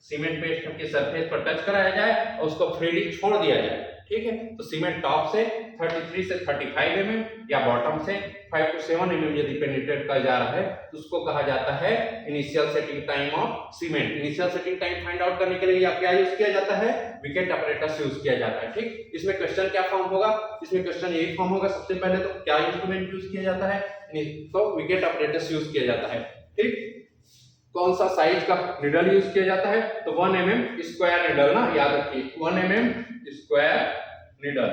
सीमेंट पेस्ट के सरफेस पर टच कराया जाए और उसको फ्रीली छोड़ दिया जाए, ठीक है। तो सीमेंट टॉप से 33 से 35 mm या बॉटम से 5 to 7 mm यदि पेनिट्रेट कर जा रहा है तो उसको कहा जाता है initial setting time of cement. Initial setting time find out करने के लिए या क्या यूज किया जाता है, विकेट अपरेटस यूज किया जाता है। ठीक, इसमें क्वेश्चन क्या फॉर्म होगा, इसमें क्वेश्चन यही फॉर्म होगा, सबसे पहले तो क्या इंस्ट्रूमेंट यूज किया जाता है, तो विकेट अपरेटस यूज किया जाता है। ठीक, कौन सा साइज का नीडल यूज किया जाता है, तो 1 mm स्क्वायर नीडल ना, याद रखिए 1 mm स्क्वायर नीडल,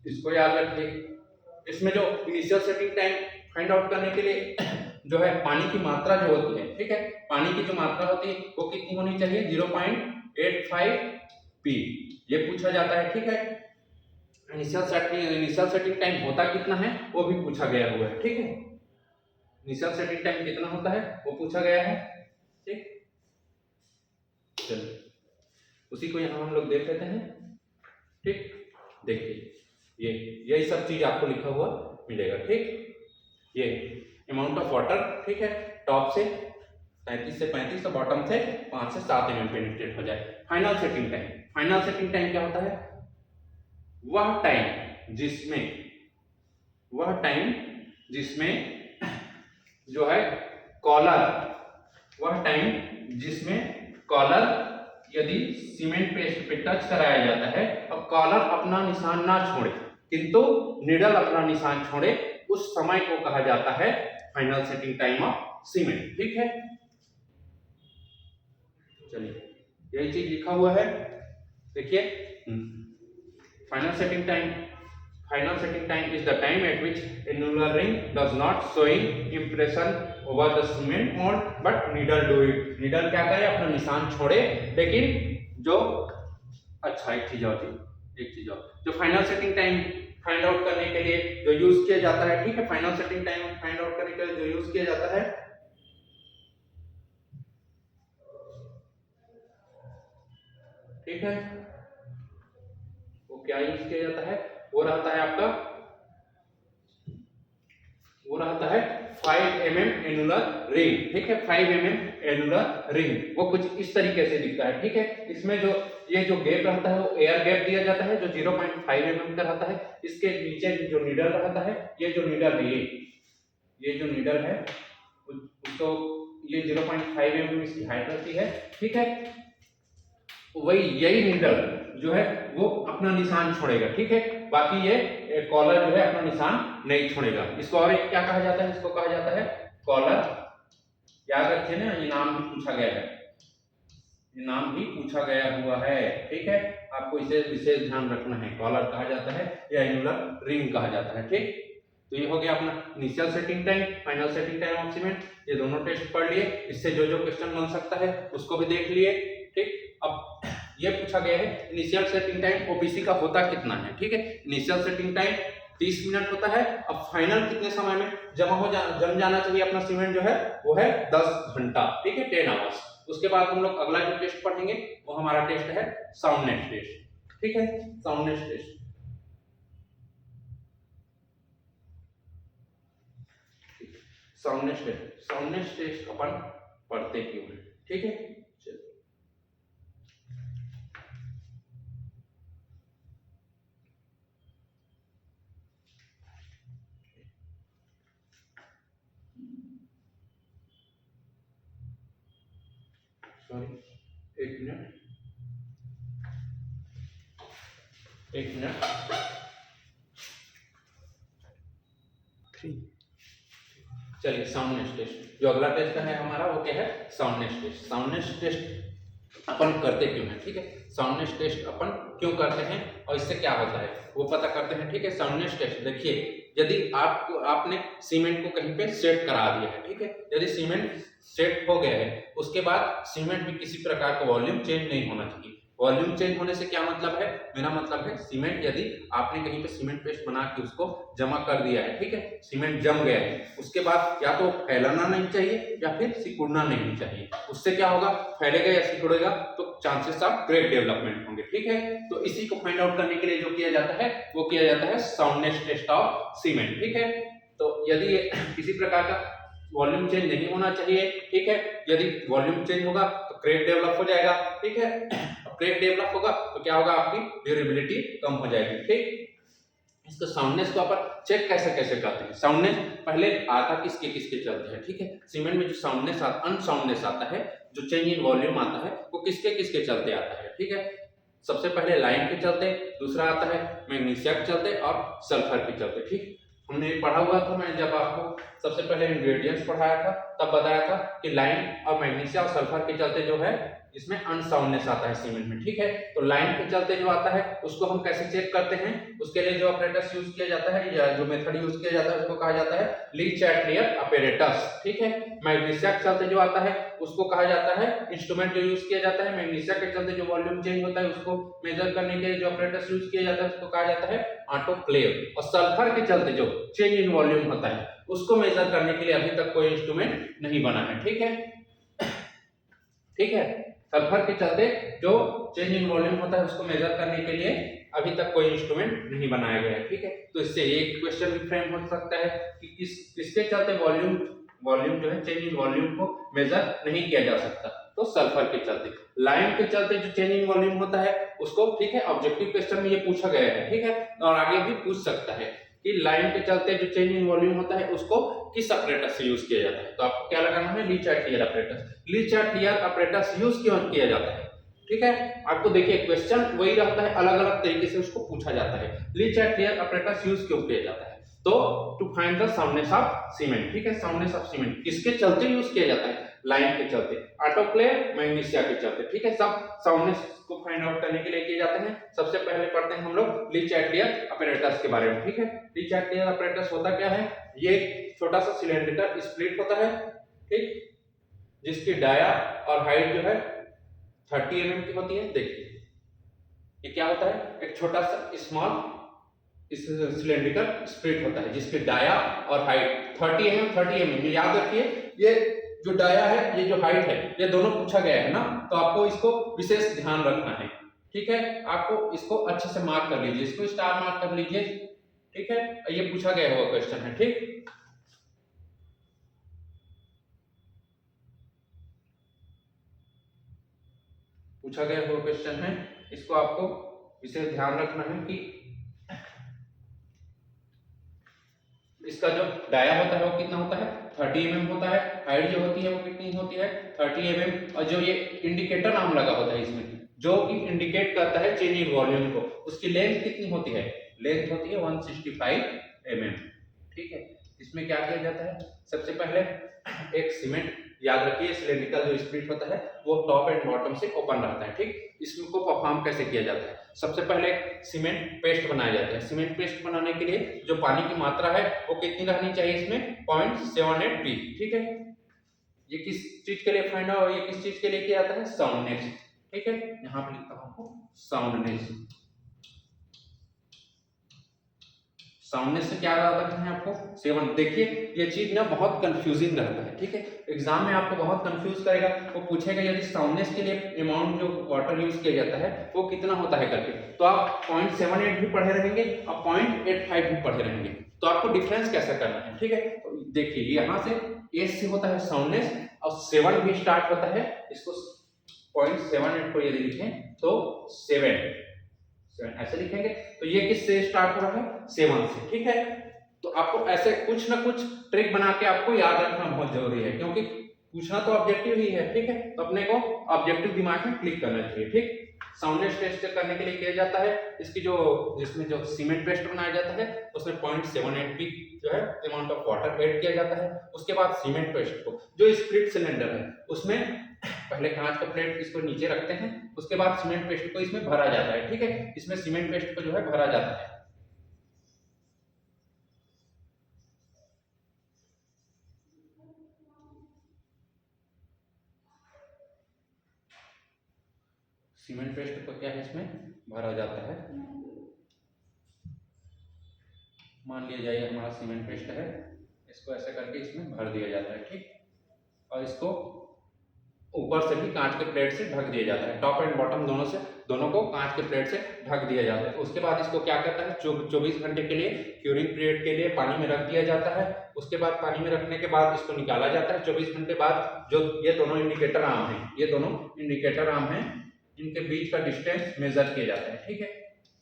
इसको याद रखिए। इसमें जो initial setting time find out करने के लिए जो है पानी की मात्रा जो होती है, ठीक है, पानी की जो मात्रा होती है वो कितनी होनी चाहिए, 0.85 p, ये पूछा जाता है। ठीक है, इनिशियल सेटिंग टाइम होता कितना है वो भी पूछा गया हुआ है। ठीक है, इनिशियल सेटिंग टाइम कितना होता है वो पूछा गया है। ठीक, चलिए उसी को यहाँ हम लोग देख लेते हैं। ठीक, देखिए यही सब चीज आपको लिखा हुआ मिलेगा। ठीक, ये अमाउंट ऑफ वाटर, ठीक है, टॉप से 33 से 35 तो बॉटम से 5 से 7 mm पेनिट्रेट हो जाए। Final setting time, final setting time क्या होता है, वह टाइम जिसमें जो है कॉलर, वह टाइम जिसमें कॉलर यदि सीमेंट पेस्ट पे टच कराया जाता है, अब कॉलर अपना निशान ना छोड़े किंतु निडल अपना निशान छोड़े, उस समय को कहा जाता है final setting time of cement. ठीक है, चलिए यही चीज लिखा हुआ है, देखिए final setting time is the time at which annular ring does not showing impression over the cement mold but needle do it। needle क्या करे, अपना निशान छोड़े, लेकिन जो अच्छा एक चीज और जो final setting time find out करने के लिए जो यूज किया जाता है, ठीक है, final setting time find out करने के लिए जो यूज किया जाता है, ठीक है, वो क्या यूज किया जाता है, वो रहता है आपका, वो रहता है 5 mm एनुलर रिंग। ठीक है, 5 mm एनुलर रिंग, वो कुछ इस तरीके से दिखता है। ठीक है, इसमें जो ये जो गैप रहता है वो एयर गैप दिया जाता है जो 0.5 mm का रहता है। इसके नीचे जो नीडल रहता है, ये जो नीडल है, ये जो नीडल है उसको, ये 0.5 mm इसकी हाइट रहती है। ठीक है, यही नीडल जो है वो अपना निशान छोड़ेगा। ठीक है, बाकी ये कॉलर जो है अपना निशान नहीं छोड़ेगा। इसको और क्या कहा जाता है, इसको कहा जाता है कॉलर, याद रखिए ना, ये नाम भी पूछा गया है, ये नाम भी पूछा गया हुआ है। ठीक है, आपको इसे विशेष ध्यान रखना है, कॉलर कहा जाता है या एनुलर रिंग कहा जाता है। ठीक, तो ये हो गया अपना initial setting time, final setting time of cement, ये दोनों टेस्ट पढ़ लिए, इससे जो जो क्वेश्चन बन सकता है उसको भी देख लिए। ठीक, अब ये पूछा गया है इनिशियल सेटिंग टाइम ओपीसी का होता कितना है। ठीक है, इनिशियल सेटिंग टाइम 30 मिनट होता है। अब फाइनल कितने समय में जम जाना चाहिए अपना सीमेंट जो है, वो है 10 घंटा। ठीक है, 10 आवर्स। उसके बाद हम लोग अगला जो टेस्ट पढ़ेंगे वो हमारा टेस्ट है साउंडनेस टेस्ट। ठीक है, साउंडनेस टेस्ट, साउंडनेस टेस्ट अपन पढ़ते क्यों है। ठीक है, चलिए सॉरी, एक मिनट। चलिए साउंडनेस टेस्ट, जो अगला टेस्ट है हमारा वो क्या है, साउंडनेस टेस्ट। साउंडनेस टेस्ट अपन करते क्यों हैं। ठीक है, साउंडनेस टेस्ट अपन क्यों करते हैं और इससे क्या होता है वो पता करते हैं। ठीक है, साउंडनेस टेस्ट देखिए, यदि आपने सीमेंट को कहीं पे सेट करा दिया है, ठीक है, यदि सीमेंट सेट हो गया है उसके बाद सीमेंट में किसी प्रकार का वॉल्यूम चेंज नहीं होना चाहिए। वॉल्यूम चेंज होने से क्या मतलब है, मेरा मतलब है सीमेंट यदि आपने कहीं पे सीमेंट पेस्ट बना के उसको जमा कर दिया है, ठीक है, सीमेंट जम गया है, उसके बाद या तो फैलाना नहीं चाहिए या फिर सिकुड़ना नहीं चाहिए। उससे क्या होगा, फैलेगा या सिकुड़ेगा तो चांसेस ऑफ क्रैक डेवलपमेंट होंगे। ठीक है, तो इसी को फाइंड आउट करने के लिए जो किया जाता है वो किया जाता है साउंडनेस टेस्ट ऑफ सीमेंट। ठीक है, तो यदि किसी प्रकार का वॉल्यूम चेंज नहीं होना चाहिए, ठीक है, यदि वॉल्यूम चेंज होगा तो क्रैक डेवलप हो जाएगा। ठीक है, क्रैक डेवलप होगा तो क्या होगा, आपकी ड्यूरेबिलिटी कम हो जाएगी। ठीक, इसको साउंडनेस को अपन चेक कैसे कैसे करते हैं। साउंडनेस पहले आता किसके किसके चलते हैं, ठीक है। सीमेंट में जो साउंडनेस अनसाउंडनेस आता है, जो चेंज इन वॉल्यूम आता है, वो किसके किसके चलते आता है, ठीक है। सबसे पहले लाइम के चलते, दूसरा आता है मैग्नीशिया के चलते और सल्फर के चलते। ठीक, हमने पढ़ा हुआ था, मैं जब आपको सबसे पहले इंग्रेडिएंट्स पढ़ाया था तब बताया था कि लाइम और मैग्नीशिया और सल्फर के चलते जो है इसमें अनसाउंडनेस आता है सीमेंट में। ठीक है, तो लाइम के चलते जो आता है उसको हम कैसे चेक करते हैं, उसके लिए जो अपरेटस यूज किया जाता है या जो मेथड यूज किया जाता है उसको कहा जाता है ली चैटलियर अपरेटस। ठीक है, मैग्नीशिया के चलते जो आता है उसको कहा जाता है, इंस्ट्रूमेंट जो यूज किया जाता है मैग्नीशिया के चलते जो वॉल्यूम चेंज होता है उसको मेजर करने के लिए जो अपरेटस यूज किया जाता है उसको कहा जाता है ऑटोक्लेव। और सल्फर के चलते जो चेंज इन वॉल्यूम होता है उसको मेजर करने के लिए अभी तक कोई इंस्ट्रूमेंट नहीं बना है। ठीक है, ठीक है, सल्फर के चलते जो चेंज इन वॉल्यूम होता है उसको मेजर करने के लिए अभी तक कोई इंस्ट्रूमेंट नहीं बनाया गया है। ठीक है, तो इससे एक क्वेश्चन भी फ्रेम हो सकता है कि किसके चलते वॉल्यूम जो है चेंज इन वॉल्यूम को मेजर नहीं किया जा सकता, तो सल्फर के चलते। लाइम के चलते जो चेंज इन वॉल्यूम होता है उसको, ठीक है, ऑब्जेक्टिव क्वेश्चन में ये पूछा गया है। ठीक है, और आगे भी पूछ सकता है कि लाइम के चलते जो चेंज इन वॉल्यूम होता है उसको किस अपरेटस से यूज किया जाता है, तो आपको क्या लगाना है, ली चैटलियर अपरेटस। ली चैटलियर अपरेटस यूज क्यों किया जाता है, ठीक है, आपको देखिए क्वेश्चन वही रहता है, अलग अलग तरीके से उसको पूछा जाता है। ली चैटलियर अपरेटस यूज क्यों किया जाता है, तो to find the soundness of cement. ठीक है, साउंडनेस ऑफ सीमेंट किसके चलते यूज किया जाता है, लाइम के चलते, ऑटोक्लेव, मैग्नीशिया के चलते। ठीक है, सब साउंडनेस को फाइंड आउट करने के लिए किए जाते हैं। सबसे पहले पढ़ते हैं हम लोग ली चैटलियर अपरेटस के बारे में। ठीक है, ली चैटलियर अपरेटस होता क्या है, ये छोटा सा सिलेंडरिकल स्प्लिट होता है, ठीक, जिसकी डाया और हाइट जो है 30 mm की होती है। देखिए ये क्या होता है, एक छोटा सा स्मॉल सिलेंड्रिकल स्प्लिट होता है जिसकी डाया और हाइट 30 mm। ये याद रखिए, ये जो डाया है ये जो हाइट है ये दोनों पूछा गया है ना, तो आपको इसको विशेष ध्यान रखना है। ठीक है, आपको इसको अच्छे से मार्क कर लीजिए, इसको स्टार मार्क कर लीजिए। ठीक है, ये पूछा गया हुआ क्वेश्चन है। ठीक, पूछा गया हुआ क्वेश्चन है, इसको आपको विशेष ध्यान रखना है कि इसका जो डाया होता है वो कितना होता है, 30 mm होता है। हाइट जो होती है वो कितनी होती है, 30 mm। और जो ये इंडिकेटर नाम लगा होता है इसमें, जो कि इंडिकेट करता है चेंज इन वॉल्यूम को, उसकी लेंथ कितनी होती है, लेंथ होती है 165 mm। ठीक है, इसमें क्या किया जाता है, सबसे पहले एक सीमेंट, याद रखिए सिलेंड्रिकल जो स्प्लिट होता है वो टॉप एंड बॉटम से ओपन रहता है। ठीक, इसको परफॉर्म कैसे किया जाता है, सबसे पहले सीमेंट पेस्ट बनाया जाता है। सीमेंट पेस्ट बनाने के लिए जो पानी की मात्रा है वो कितनी रहनी चाहिए, इसमें 0.78 p। ठीक है, ये किस चीज के लिए फाइंड आउट, ये किस चीज के लिए किया जाता है, साउंडनेस। ठीक है, यहाँ पे लिखता हूं आपको साउंडनेस। साउंडनेस से क्या याद रखना है आपको, 7। देखिए ये चीज ना बहुत कंफ्यूजिंग रहता है। ठीक है, एग्जाम में आपको बहुत कंफ्यूज करेगा, वो पूछेगा यदि साउंडनेस के लिए अमाउंट जो वाटर यूज किया जाता है वो कितना होता है करके, तो आप 0.78 भी पढ़े रहेंगे और 0.85 भी पढ़े रहेंगे, तो आपको डिफरेंस कैसे करना है। ठीक है, तो देखिए यहाँ से 8 से होता है साउंडनेस और 7 भी स्टार्ट होता है, इसको 0.78 को यदि लिखें तो 7 ऐसे लिखेंगे, तो ये किससे स्टार्ट हो रहा है, 7 से। ठीक है, तो आपको ऐसे कुछ ना कुछ ट्रिक बना के आपको याद रखना बहुत जरूरी है, क्योंकि पूछना तो ऑब्जेक्टिव ही है। ठीक है, तो अपने को ऑब्जेक्टिव दिमाग में क्लिक करना चाहिए। ठीक, साउंडनेस टेस्ट करने के लिए किया जाता है, इसकी जिसमें जो सीमेंट पेस्ट बनाया जाता है उसमें 0.78 p जो है अमाउंट ऑफ वाटर ऐड किया जाता है। उसके बाद सीमेंट पेस्ट को, जो स्प्लिट सिलेंडर है उसमें पहले कांच का प्लेट इसको नीचे रखते हैं, उसके बाद सीमेंट पेस्ट को इसमें भरा जाता है। ठीक है, इसमें सीमेंट पेस्ट को जो है भरा जाता है। सीमेंट पेस्ट को क्या है इसमें भरा जाता है, मान लिया जाए हमारा सीमेंट पेस्ट है, इसको ऐसे करके इसमें भर दिया जाता है। ठीक, और इसको ऊपर से भी कांच के प्लेट से ढक दिया जाता है, टॉप एंड बॉटम दोनों को कांच के प्लेट से ढक दिया जाता है। उसके बाद इसको क्या करता है, 24 घंटे के लिए क्यूरिंग पीरियड के लिए पानी में रख दिया जाता है। उसके बाद पानी में रखने के बाद इसको निकाला जाता है। 24 घंटे बाद जो ये दोनों इंडिकेटर आर्म हैं, ये दोनों इंडिकेटर आर्म हैं, इनके बीच का डिस्टेंस मेजर किया जाता है, ठीक है,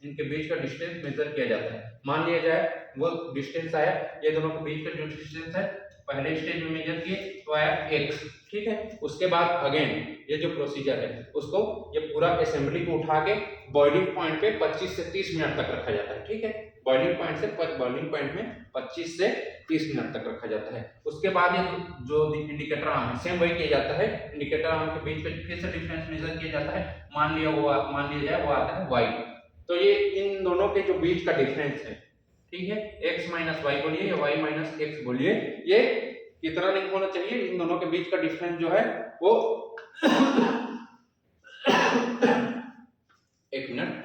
इनके बीच का डिस्टेंस मेजर किया जाता है। मान लिया जाए वो डिस्टेंस आया, ये दोनों के बीच का जो डिस्टेंस है पहले स्टेज में मेजर किए तो आया x, ठीक है। उसके बाद अगेन ये जो प्रोसीजर है उसको ये पूरा असेंबली को उठा के बॉइलिंग पॉइंट पे 25 से 30 मिनट तक रखा जाता है, ठीक है। बॉइलिंग पॉइंट में 25 से 30 मिनट तक रखा जाता है। उसके बाद ये जो इंडिकेटर आर्म है सेम वही किया जाता है, इंडिकेटर आर्म के बीच का फिर से डिफरेंस मेजर किया जाता है, मान लिया जाए वो आता है y। तो ये इन दोनों के जो बीच का डिफरेंस है, ठीक है, x माइनस वाई बोलिए या y माइनस एक्स बोलिए, ये कितना नहीं होना चाहिए, इन दोनों के बीच का डिफरेंस जो है वो एक मिनट,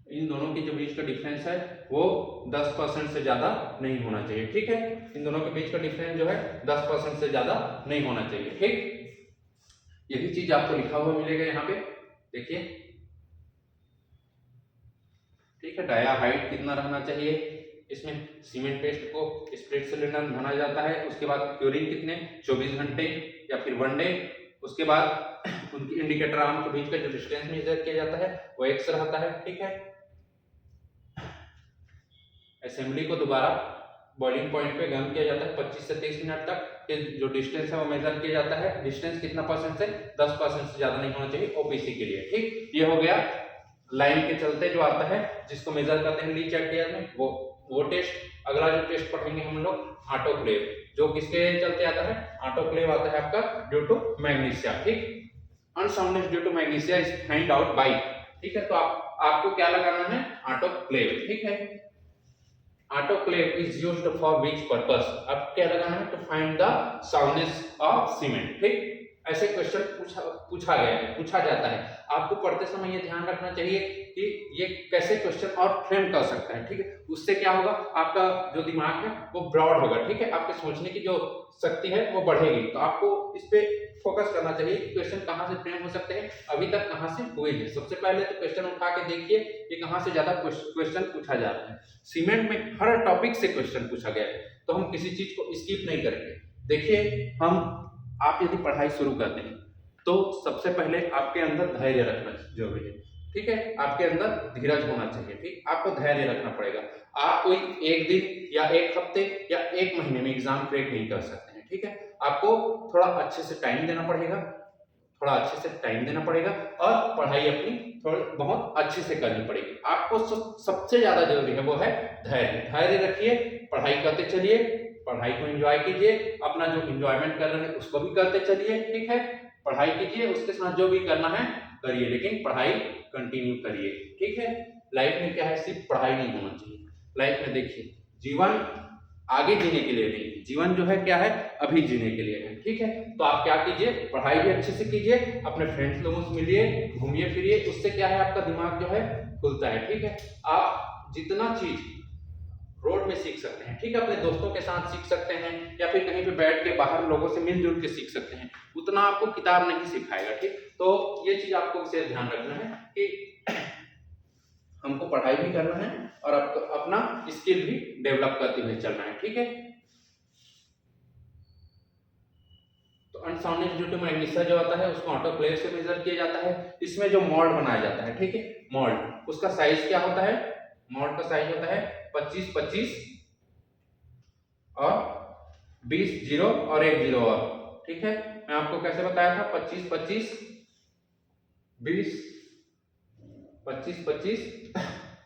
इन दोनों के जो बीच का डिफरेंस है वो 10% से ज्यादा नहीं होना चाहिए, ठीक है। इन दोनों के बीच का डिफरेंस जो है 10% से ज्यादा नहीं होना चाहिए, ठीक। यही चीज आपको लिखा हुआ मिलेगा यहाँ पे, देखिए, ठीक है। डाया हाइट कितना रहना चाहिए, इसमें सीमेंट पेस्ट को स्प्रेड सिलेंडर भरा जाता है। उसके बाद क्यूरिंग कितने 24 घंटे या फिर 1 डे। उसके बाद उनकी इंडिकेटर आर्म के बीच का जो डिस्टेंस मेजर किया जाता है वो x रहता है, ठीक है। असेंबली को दोबारा बॉइलिंग पॉइंट पे गर्म किया जाता है 25 से 30 मिनट तक। के जो डिस्टेंस है वो मेजर किया जाता है, डिस्टेंस कितना परसेंट से 10% से ज्यादा नहीं होना चाहिए ओपीसी के लिए, ठीक। ये हो गया लाइन के चलते जो आता है जिसको मेजर करते हैं ली चैटियर में, वो टेस्ट। अगला जो टेस्ट पढ़ेंगे हम लोग ऑटोक्लेव, जो किसके चलते आता है, ऑटोक्लेव आता है आपका ड्यू टू मैग्नीशिया, ठीक। Unsoundness due to magnesia is find out by, ठीक है। तो आपको क्या लगाना है, ऑटोक्लेव, ठीक है। Autoclave is used for which purpose, अब क्या लगाना है, to find the soundness of cement, ठीक। ऐसे क्वेश्चन पूछा जाता है। आपको पढ़ते समय ये ध्यान रखना चाहिए कि ये कैसे क्वेश्चन और फ्रेम कर सकता है, ठीक है। उससे क्या होगा, आपका जो दिमाग है वो ब्रॉड होगा, ठीक है, आपके सोचने की जो शक्ति है वो बढ़ेगी। तो आपको इस पे फोकस करना चाहिए कि क्वेश्चन कहाँ से फ्रेम हो सकते हैं, अभी तक कहाँ से हुए हैं। सबसे पहले तो क्वेश्चन उठा के देखिए कि कहाँ से ज्यादा क्वेश्चन पूछा जा रहा है। सीमेंट में हर टॉपिक से क्वेश्चन पूछा गया है, तो हम किसी चीज को स्किप नहीं करेंगे। देखिए, आप यदि पढ़ाई शुरू करते हैं तो सबसे पहले आपके अंदर धैर्य रखना जरूरी है, ठीक है। आपके अंदर धीरज होना चाहिए, ठीक। आपको धैर्य रखना पड़ेगा। आप कोई एक दिन या एक हफ्ते या एक महीने में एग्जाम क्रैक नहीं कर सकते हैं, ठीक है। आपको थोड़ा अच्छे से टाइम देना पड़ेगा, और पढ़ाई अपनी थोड़ी बहुत अच्छे से करनी पड़ेगी। आपको सबसे ज्यादा जरूरी है वो है धैर्य रखिए, पढ़ाई करते चलिए, पढ़ाई को एंजॉय कीजिए, अपना जो एंजॉयमेंट कर रहे हैं उसको भी करते चलिए, ठीक है। पढ़ाई कीजिए, उसके साथ जो भी करना है करिए, लेकिन पढ़ाई कंटिन्यू करिए, ठीक है। लाइफ में क्या है, सिर्फ पढ़ाई नहीं होना चाहिए। लाइफ में देखिए, जीवन आगे जीने के लिए नहीं, जीवन जो है क्या है, अभी जीने के लिए है, ठीक है। तो आप क्या कीजिए, पढ़ाई भी अच्छे से कीजिए, अपने फ्रेंड्स लोगों से मिलिए, घूमिए फिरिए, उससे क्या है आपका दिमाग जो है खुलता है, ठीक है। आप जितना चीज रोड में सीख सकते हैं, ठीक है, अपने दोस्तों के साथ सीख सकते हैं या फिर कहीं पे बैठ के बाहर लोगों से मिलजुल के सीख सकते हैं, उतना आपको किताब नहीं सिखाएगा, ठीक। तो ये चीज आपको विशेष ध्यान रखना है कि हमको पढ़ाई भी करना है और आपको अपना स्किल भी डेवलप करते हुए चलना है, ठीक है। तो अनसाउंडनेस ड्यू टू मैग्नीशिया जो आता है उसको ऑटोक्लेव से मेजर किया जाता है। इसमें जो मोल्ड बनाया जाता है, ठीक है, मोल्ड, उसका साइज क्या होता है, मोल्ड का साइज होता है 25-25 और 20 जीरो और 1 जीरो और, ठीक है। मैं आपको कैसे बताया था, 25-25 20 25-25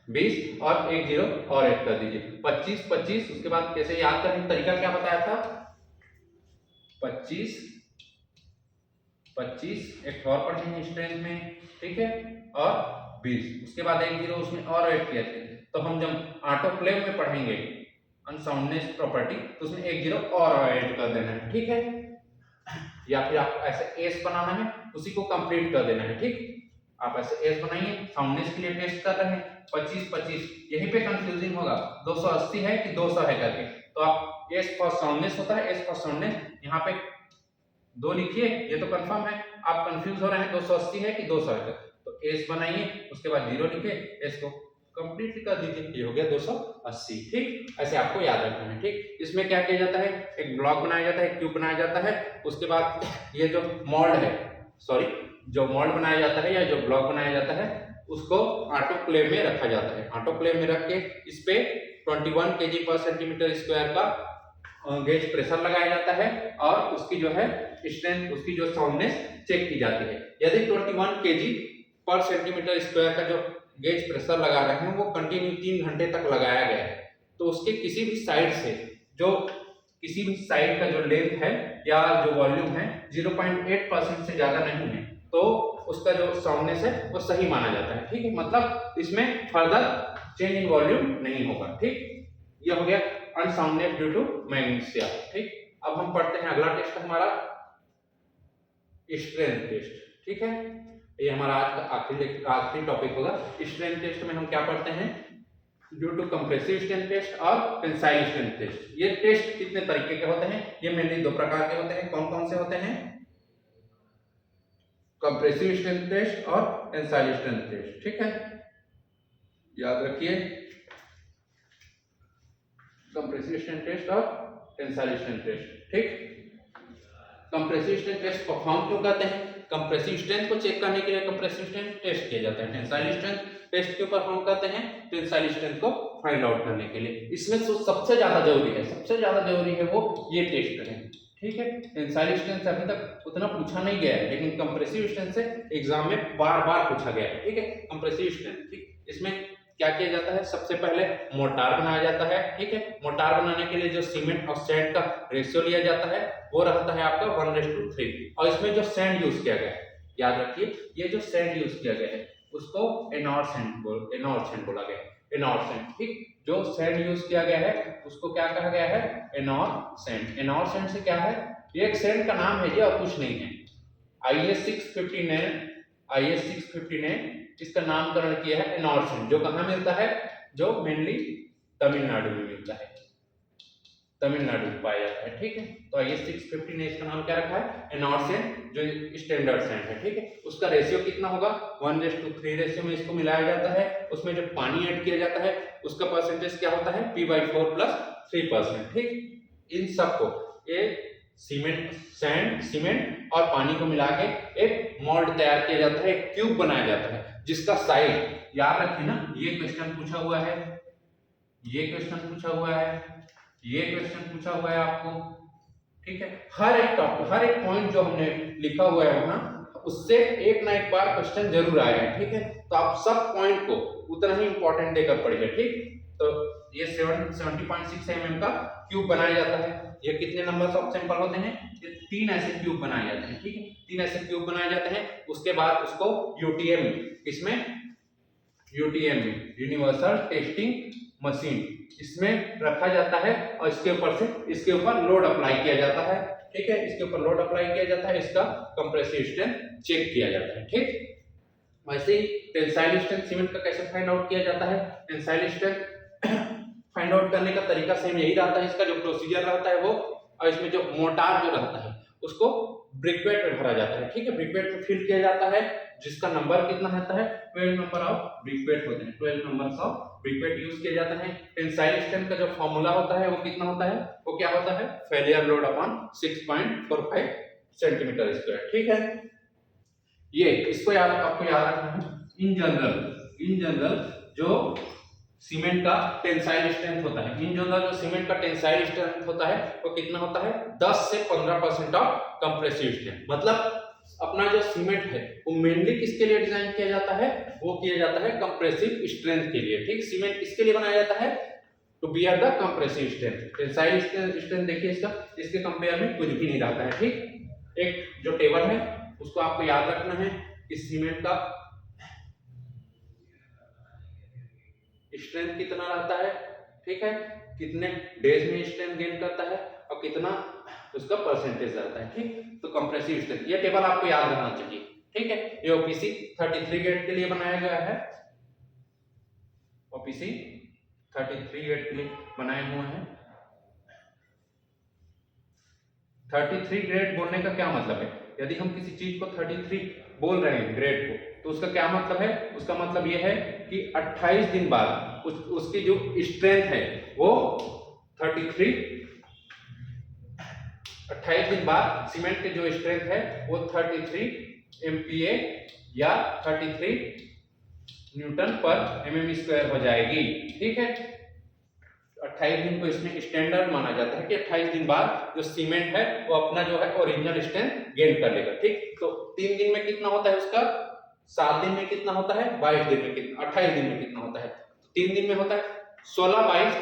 20 और 1 जीरो और ऐड कर दीजिए 25-25। उसके बाद कैसे याद करने का तरीका क्या बताया था, 25-25 एक और पढ़ेंगे स्ट्रेंथ में, ठीक है, और 20, उसके बाद 1 जीरो उसमें और ऐड किया थे। तो हम जब ऑटोक्लेव में पढ़ेंगे अनसाउंडनेस प्रॉपर्टी तो उसमें 1 जीरो और ऐड कर देना है, ठीक है। या फिर आपको ऐसे एस बनाना है, उसी को कंप्लीट कर देना है, ठीक। आप ऐसे एस बनाइए, साउंडनेस के लिए टेस्ट कर रहे हैं 25-25, यहीं पे कंफ्यूजिंग होगा 280 है कि 200 है करके, तो आप एस फॉर साउंडनेस होता है, एस फॉर साउंडनेस यहाँ पे 2 लिखिए, ये तो कंफर्म है। आप कंफ्यूज हो रहे हैं 280 है कि 200 है, तो एस बनाइए, उसके बाद 0 लिखिए, एस को कंप्लीटली कर दीजिए, ये हो गया 280। ठीक, ऐसे आपको याद रखना है। ठीक, इसमें क्या किया जाता है, एक ब्लॉक बनाया जाता है, एक क्यूब बनाया जाता है, उसके बाद ये जो मोल्ड है, सॉरी जो मोल्ड बनाया जाता है या जो ब्लॉक बनाया जाता है उसको ऑटोक्लेव में रखा जाता है। ऑटोक्लेव में रख के इस पे 21 kg पर सेंटीमीटर स्क्वायर का गेज प्रेशर लगाया जाता है और उसकी जो है स्ट्रेंथ, उसकी जो साउंडनेस चेक की जाती है। यदि 21 kg पर सेंटीमीटर स्क्वायर का जो गेज प्रेशर लगा रहे हैं वो कंटिन्यू 3 घंटे तक लगाया गया है, तो उसके किसी भी साइड से जो किसी भी साइड का जो लेंथ है या जो वॉल्यूम है 0.8% से ज्यादा नहीं है, तो उसका जो साउंडनेस है वो सही माना जाता है। ठीक है, मतलब इसमें फर्दर चेंज इन वॉल्यूम नहीं होगा। ठीक, ये हो गया अनसाउंडनेस ड्यू टू मैग्नीशिया। ठीक, अब हम पढ़ते हैं अगला टेस्ट हमारा स्ट्रेंथ टेस्ट। ठीक है, ये हमारा आज का आखिरी टॉपिक होगा। स्ट्रेंथ टेस्ट में हम क्या पढ़ते हैं, due to compressive strength test और टेंसाइल स्ट्रेंथ टेस्ट। ये टेस्ट कितने तरीके के होते हैं, ये मेनली 2 प्रकार के होते हैं। कौन कौन से होते हैं, कंप्रेसिव स्ट्रेंथ टेस्ट और टेंसाइल स्ट्रेंथ टेस्ट। ठीक है, याद रखिए, कंप्रेसिव स्ट्रेंथ टेस्ट और टेंसाइल स्ट्रेंथ टेस्ट। ठीक, कंप्रेसिव स्ट्रेंथ टेस्ट परफॉर्म क्यों करते हैं, कंप्रेसिव स्ट्रेंथ को चेक करने के लिए कंप्रेसिव स्ट्रेंथ टेस्ट किया जाता है। टेंसाइल स्ट्रेंथ टेस्ट क्यों परफॉर्म करते हैं, टेंसाइल स्ट्रेंथ को फाइंड आउट करने के लिए। इसमें सबसे ज्यादा जरूरी है वो ये टेस्ट है। ठीक है, टेंसाइल स्ट्रेंथ से अभी तक उतना पूछा नहीं गया है, लेकिन कंप्रेसिव स्ट्रेंथ से एग्जाम में बार बार पूछा गया है। ठीक है, कंप्रेसिव स्ट्रेंथ, ठीक, इसमें क्या किया जाता है, सबसे पहले मोर्टार बनाया जाता है। ठीक है, मोर्टार बनाने के लिए जो सीमेंट और सैंड का रेशियो लिया जाता है वो रहता है आपका 1:3, और इसमें जो सैंड यूज किया गया है, याद रखिए, ये जो सैंड यूज किया गया है उसको एनॉर सैंड बोला गया है, एनॉर सैंड। ठीक, जो सैंड यूज किया गया है उसको क्या कहा गया है, एनॉर सैंड। एनॉर सैंड से क्या है, ये एक सैंड का नाम है, ये और कुछ नहीं है। IS 650 ने इसका नामकरण किया है एनॉर सैंड, जो कहाँ मिलता है, जो मेनली तमिलनाडु में मिलता है, तमिलनाडु में पाया जाता है। ठीक है, तो IS 650 ने इसका नाम क्या रखा है, एनॉर सैंड, जो स्टैंडर्ड सैंड है। ठीक है, उसका रेशियो कितना होगा, 1:3 रेशियो में इसको मिलाया जाता है। उसमें जो पानी ऐड किया जाता है उसका परसेंटेज क्या होता है, P/4 + 3%। ठीक, इन सबको एक सीमेंट और पानी को मिला के एक मोल्ड तैयार किया जाता है, एक क्यूब बनाया जाता है, जिसका साइज, याद रखिए ना, ये क्वेश्चन पूछा हुआ है, ये क्वेश्चन पूछा हुआ है, ये क्वेश्चन पूछा हुआ है आपको। ठीक है, हर एक टॉपिक, हर एक पॉइंट जो हमने लिखा हुआ है वहां, उससे एक ना एक बार क्वेश्चन जरूर आया है। ठीक है, तो आप सब पॉइंट को उतना ही इंपॉर्टेंट देकर पढ़िए। ठीक, तो ये 70.6 mm का क्यूब बनाया जाता है। ये कितने नंबर ऑफ सैंपल होते हैं, ये 3 ऐसे क्यूब बनाए जाते हैं। ठीक है, 3 ऐसे क्यूब बनाए जाते हैं। उसके बाद उसको UTM, इसमें UTM यूनिवर्सल टेस्टिंग मशीन, इसमें रखा जाता है और इसके ऊपर लोड अप्लाई किया जाता है। ठीक है, इसके ऊपर लोड अप्लाई किया जाता है, इसका कंप्रेसिव स्ट्रेंथ चेक किया जाता है। ठीक, वैसे ही टेंसाइल स्ट्रेंथ सीमेंट का कैसे फाइंड आउट किया जाता है, टेंसाइल स्ट्रेंथ फाइंड आउट करने का तरीका सेम यही रहता है, इसका जो प्रोसीजर रहता है वो, और इसमें जो मोर्टार जो रहता है उसको ब्रिकवेट में भरा जाता है। ठीक है, ब्रिकवेट में फिल किया जाता है, जिसका नंबर कितना रहता है, 12 नंबर ऑफ ब्रिकवेट होते हैं, 12 नंबर्स ऑफ ब्रिकवेट यूज किया जाता है। टेंसाइल स्ट्रेंथ का जो फॉर्मूला होता है वो कितना होता है, वो क्या होता है, failure load upon 6.45 centimetre square. ठीक है, ये इसको आपको याद रखना है। इन जनरल जो सीमेंट का टेंसाइल स्ट्रेंथ होता है, इन जनरल जो सीमेंट का टेंसाइल स्ट्रेंथ होता है वो कितना होता है, 10 से 15% ऑफ कंप्रेसिव स्ट्रेंथ। मतलब अपना जो सीमेंट है वो मेनली किसके लिए डिजाइन किया जाता है, वो किया जाता है कंप्रेसिव स्ट्रेंथ के लिए। ठीक, सीमेंट किसके लिए बनाया जाता है, to bear the compressive strength. Tensile strength देखिए इसके कंपेयर में कुछ भी नहीं रहता है। ठीक, एक जो टेबल है उसको आपको याद रखना है, इस सीमेंट का स्ट्रेंथ कितना रहता है। ठीक है, कितने डेज में स्ट्रेंथ गेन करता है और कितना उसका परसेंटेज रहता है। ठीक, तो कंप्रेसिव स्ट्रेंथ, ये टेबल आपको याद रखना चाहिए। ठीक है, ये OPC 33 ग्रेड के लिए बनाया गया है, OPC 33 ग्रेड के लिए बनाए हुए हैं। 33 ग्रेड बोलने का क्या मतलब है, यदि हम किसी चीज को 33 बोल रहे हैं ग्रेड को, तो उसका क्या मतलब है, उसका मतलब ये है कि 28 दिन बाद उसकी जो स्ट्रेंथ है वो 28 दिन बाद सीमेंट की जो स्ट्रेंथ है वो 33 MPa या 33 न्यूटन पर mm² हो जाएगी। ठीक है, 28 दिन को इसमें स्टैंडर्ड माना जाता है कि 28 दिन बाद जो सीमेंट है वो अपना जो है ओरिजिनल स्ट्रेंथ गेन कर लेगा। ठीक, तो 3 दिन में कितना होता है उसका, 7 दिन में कितना होता है, 22 दिन में कितना, 28 दिन में कितना होता है, 3 दिन में होता है 16 22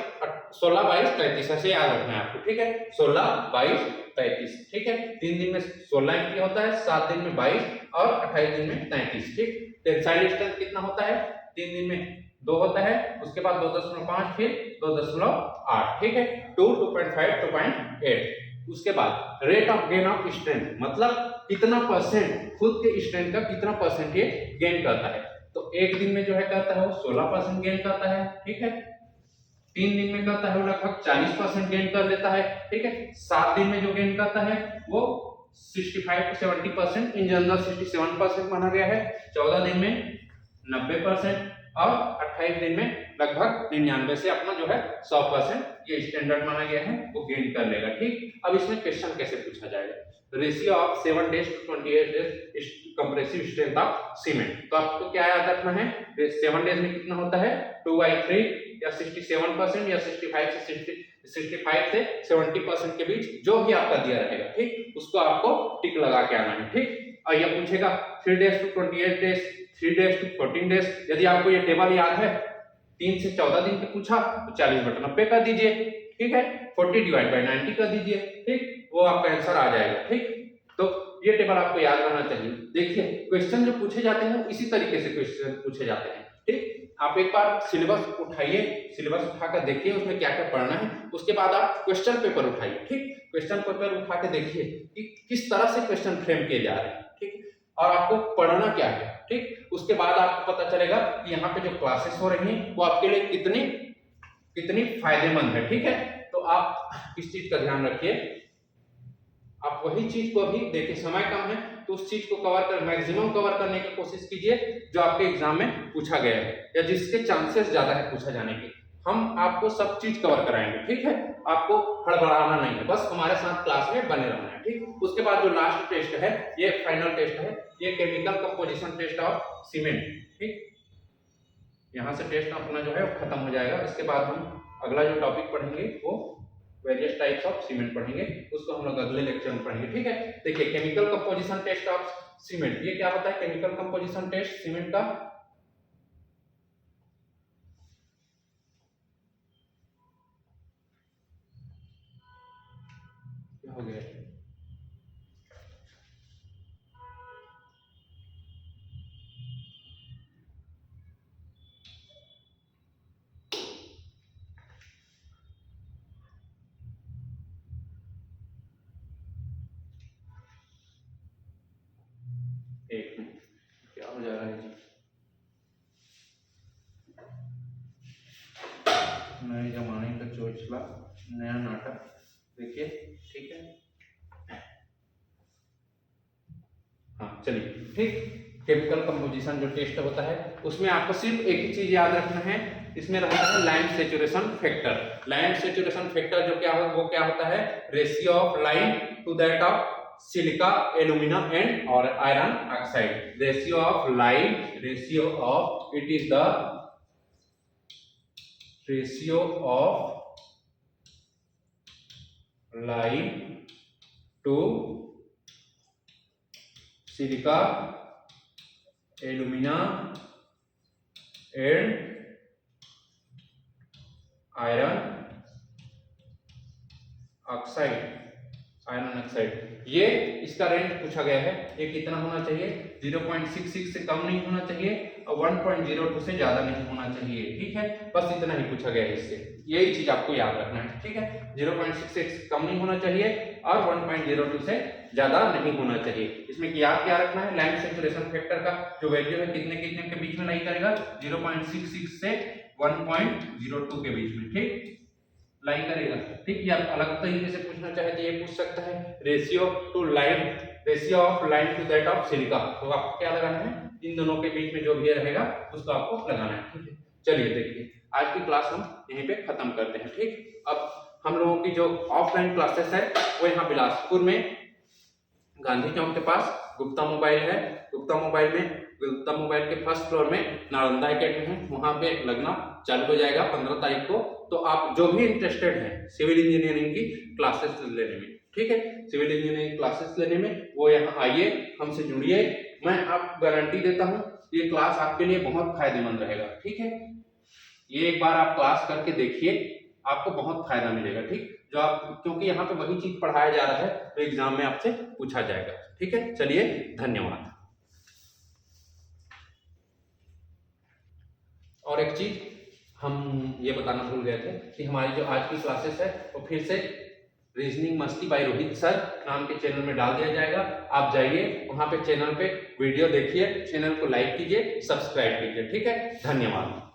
33, ऐसे याद रखना है आपको। ठीक है, 16 22 33। ठीक है, 3 दिन में 16 MPa होता है, 7 दिन में 22 और 28 दिन में 33। ठीक, टेंसाइल स्ट्रेंथ कितना होता है, 3 दिन में 2 होता है, उसके बाद 2.5 फिर 2.8। ठीक है, 2 2.5 2.8। उसके बाद rate of gain of strength, मतलब कितना परसेंट खुद के स्ट्रेंथ का कितना परसेंट ये गेन करता है। तो एक दिन में जो है करता है वो 16% गेन करता है। ठीक है, 3 दिन में करता है वो लगभग 40% गेन कर लेता है। ठीक है, 7 दिन में जो गेन करता है वो 65 to 70%, इन जनरल 67% माना गया है। 14 दिन में 90% और 28 दिन में लगभग 99 से अपना जो है 100% ये स्टैंडर्ड माना गया है वो गेन कर लेगा। ठीक, अब इसमें क्वेश्चन कैसे पूछा जाएगा, ratio of 7 days to 28 days compressive strength of cement. तो आपको क्या याद रखना है, 7 डेज में कितना होता है 2/3 या 67% या 65 से 70% के बीच जो भी आपका दिया रहेगा। ठीक, उसको आपको टिक लगा के आना है। ठीक, और ये पूछेगा 3 days to 28 days, 3 days to 14 days। यदि आपको ये टेबल याद है, 3 से 14 दिन के पूछा तो 40/90 कर दीजिए। ठीक है, 40/90 कर दीजिए। ठीक, वो आपका आंसर आ जाएगा। ठीक, तो ये टेबल आपको याद रहना चाहिए। देखिए क्वेश्चन जो पूछे जाते हैं इसी तरीके से क्वेश्चन पूछे जाते हैं। ठीक, आप एक बार सिलेबस उठाइए, सिलेबस उठाकर देखिए उसमें क्या क्या पढ़ना है, उसके बाद आप क्वेश्चन पेपर उठाइए। ठीक, क्वेश्चन पेपर उठा के देखिए कि किस तरह से क्वेश्चन फ्रेम किए जा रहे हैं। ठीक, और आपको पढ़ना क्या है। ठीक, उसके बाद आपको पता चलेगा कि यहाँ पे जो क्लासेस हो रही हैं वो आपके लिए कितनी फायदेमंद है। ठीक है, तो आप इस चीज का ध्यान रखिए, आप वही चीज को अभी देखिए, समय कम है तो उस चीज को मैक्सिमम कवर करने की कोशिश कीजिए जो आपके एग्जाम में पूछा गया है या जिसके चांसेस ज्यादा है पूछा जाने के। हम आपको सब चीज कवर कराएंगे। ठीक है, आपको हड़बड़ाना नहीं है, बस हमारे साथ क्लास में बने रहना है। ठीक, उसके बाद जो लास्ट टेस्ट है, ये फाइनल टेस्ट है, ये chemical composition test of cement. ठीक, यहाँ से टेस्ट अपना जो है खत्म हो जाएगा। इसके बाद हम अगला जो टॉपिक पढ़ेंगे वो वेरियस टाइप्स ऑफ सीमेंट पढ़ेंगे, उसको हम लोग अगले लेक्चर में पढ़ेंगे। ठीक है, देखिए chemical composition test of cement, ये क्या होता है केमिकल कंपोजिशन टेस्ट सीमेंट का। क्या हो गया, एक मिनट, क्या हो जा रहा है जी, नए जमाने का चोचला नया नाटक। देखिए ठीक है, हाँ चलिए। ठीक, केमिकल कंपोजिशन जो टेस्ट होता है उसमें आपको सिर्फ एक ही चीज याद रखना है, इसमें रहता है lime saturation factor. Lime saturation factor जो क्या हो, वो क्या होता है, ratio of lime to that of silica, alumina and और iron oxide. Ratio of lime, ratio of, it is the ratio of lime to silica, alumina and iron oxide, ये इसका रेंज पूछा गया है। ये कितना होना चाहिए, 0.66 से कम नहीं होना चाहिए और 1.02 से ज्यादा नहीं होना चाहिए। ठीक है, बस इतना ही पूछा गया है इससे, यही चीज आपको याद रखना है। ठीक है, 0.66 कम नहीं होना चाहिए और 1.02 से ज्यादा नहीं होना चाहिए। इसमें याद क्या रखना है, लाइम सेचुरेशन फैक्टर का जो वैल्यू है कितने कितने के बीच में नहीं करेगा, 0.66 से 1.02 के बीच में। ठीक, लाई करेगा, ठीक। या अलग तरीके से पूछना चाहे तो ये पूछ सकता है ratio of line to that of silica. तो आपको क्या लगाना है, इन दोनों के बीच में जो भी रहेगा उसको आपको लगाना है, ठीक है। चलिए देखिए आज की क्लास हम यहीं पे खत्म करते हैं, ठीक। अब हम लोगों की जो ऑफलाइन क्लासेस है वो यहाँ बिलासपुर में गांधी चौक के पास गुप्ता मोबाइल है। गुप्ता मोबाइल के फर्स्ट फ्लोर में नालंदा एकेडमी है, वहां पे लगना चालू हो जाएगा 15 तारीख को। तो आप जो भी इंटरेस्टेड हैं सिविल इंजीनियरिंग की क्लासेस लेने में, ठीक है, सिविल इंजीनियरिंग क्लासेस लेने में, वो यहाँ आइए, हमसे जुड़िए। मैं आप गारंटी देता हूँ ये क्लास आपके लिए बहुत फायदेमंद रहेगा, ठीक है। ये एक बार आप क्लास करके देखिए, आपको बहुत फायदा मिलेगा, ठीक। जो आप, क्योंकि यहाँ पे वही चीज पढ़ाया जा रहा है तो एग्जाम में आपसे पूछा जाएगा, ठीक है। चलिए धन्यवाद। और एक चीज हम ये बताना भूल गए थे कि हमारी जो आज की क्लासेस है वो फिर से रीजनिंग मस्ती बाय रोहित सर नाम के चैनल में डाल दिया जाएगा। आप जाइए वहां पे, चैनल पे वीडियो देखिए, चैनल को लाइक कीजिए, सब्सक्राइब कीजिए, ठीक है। धन्यवाद।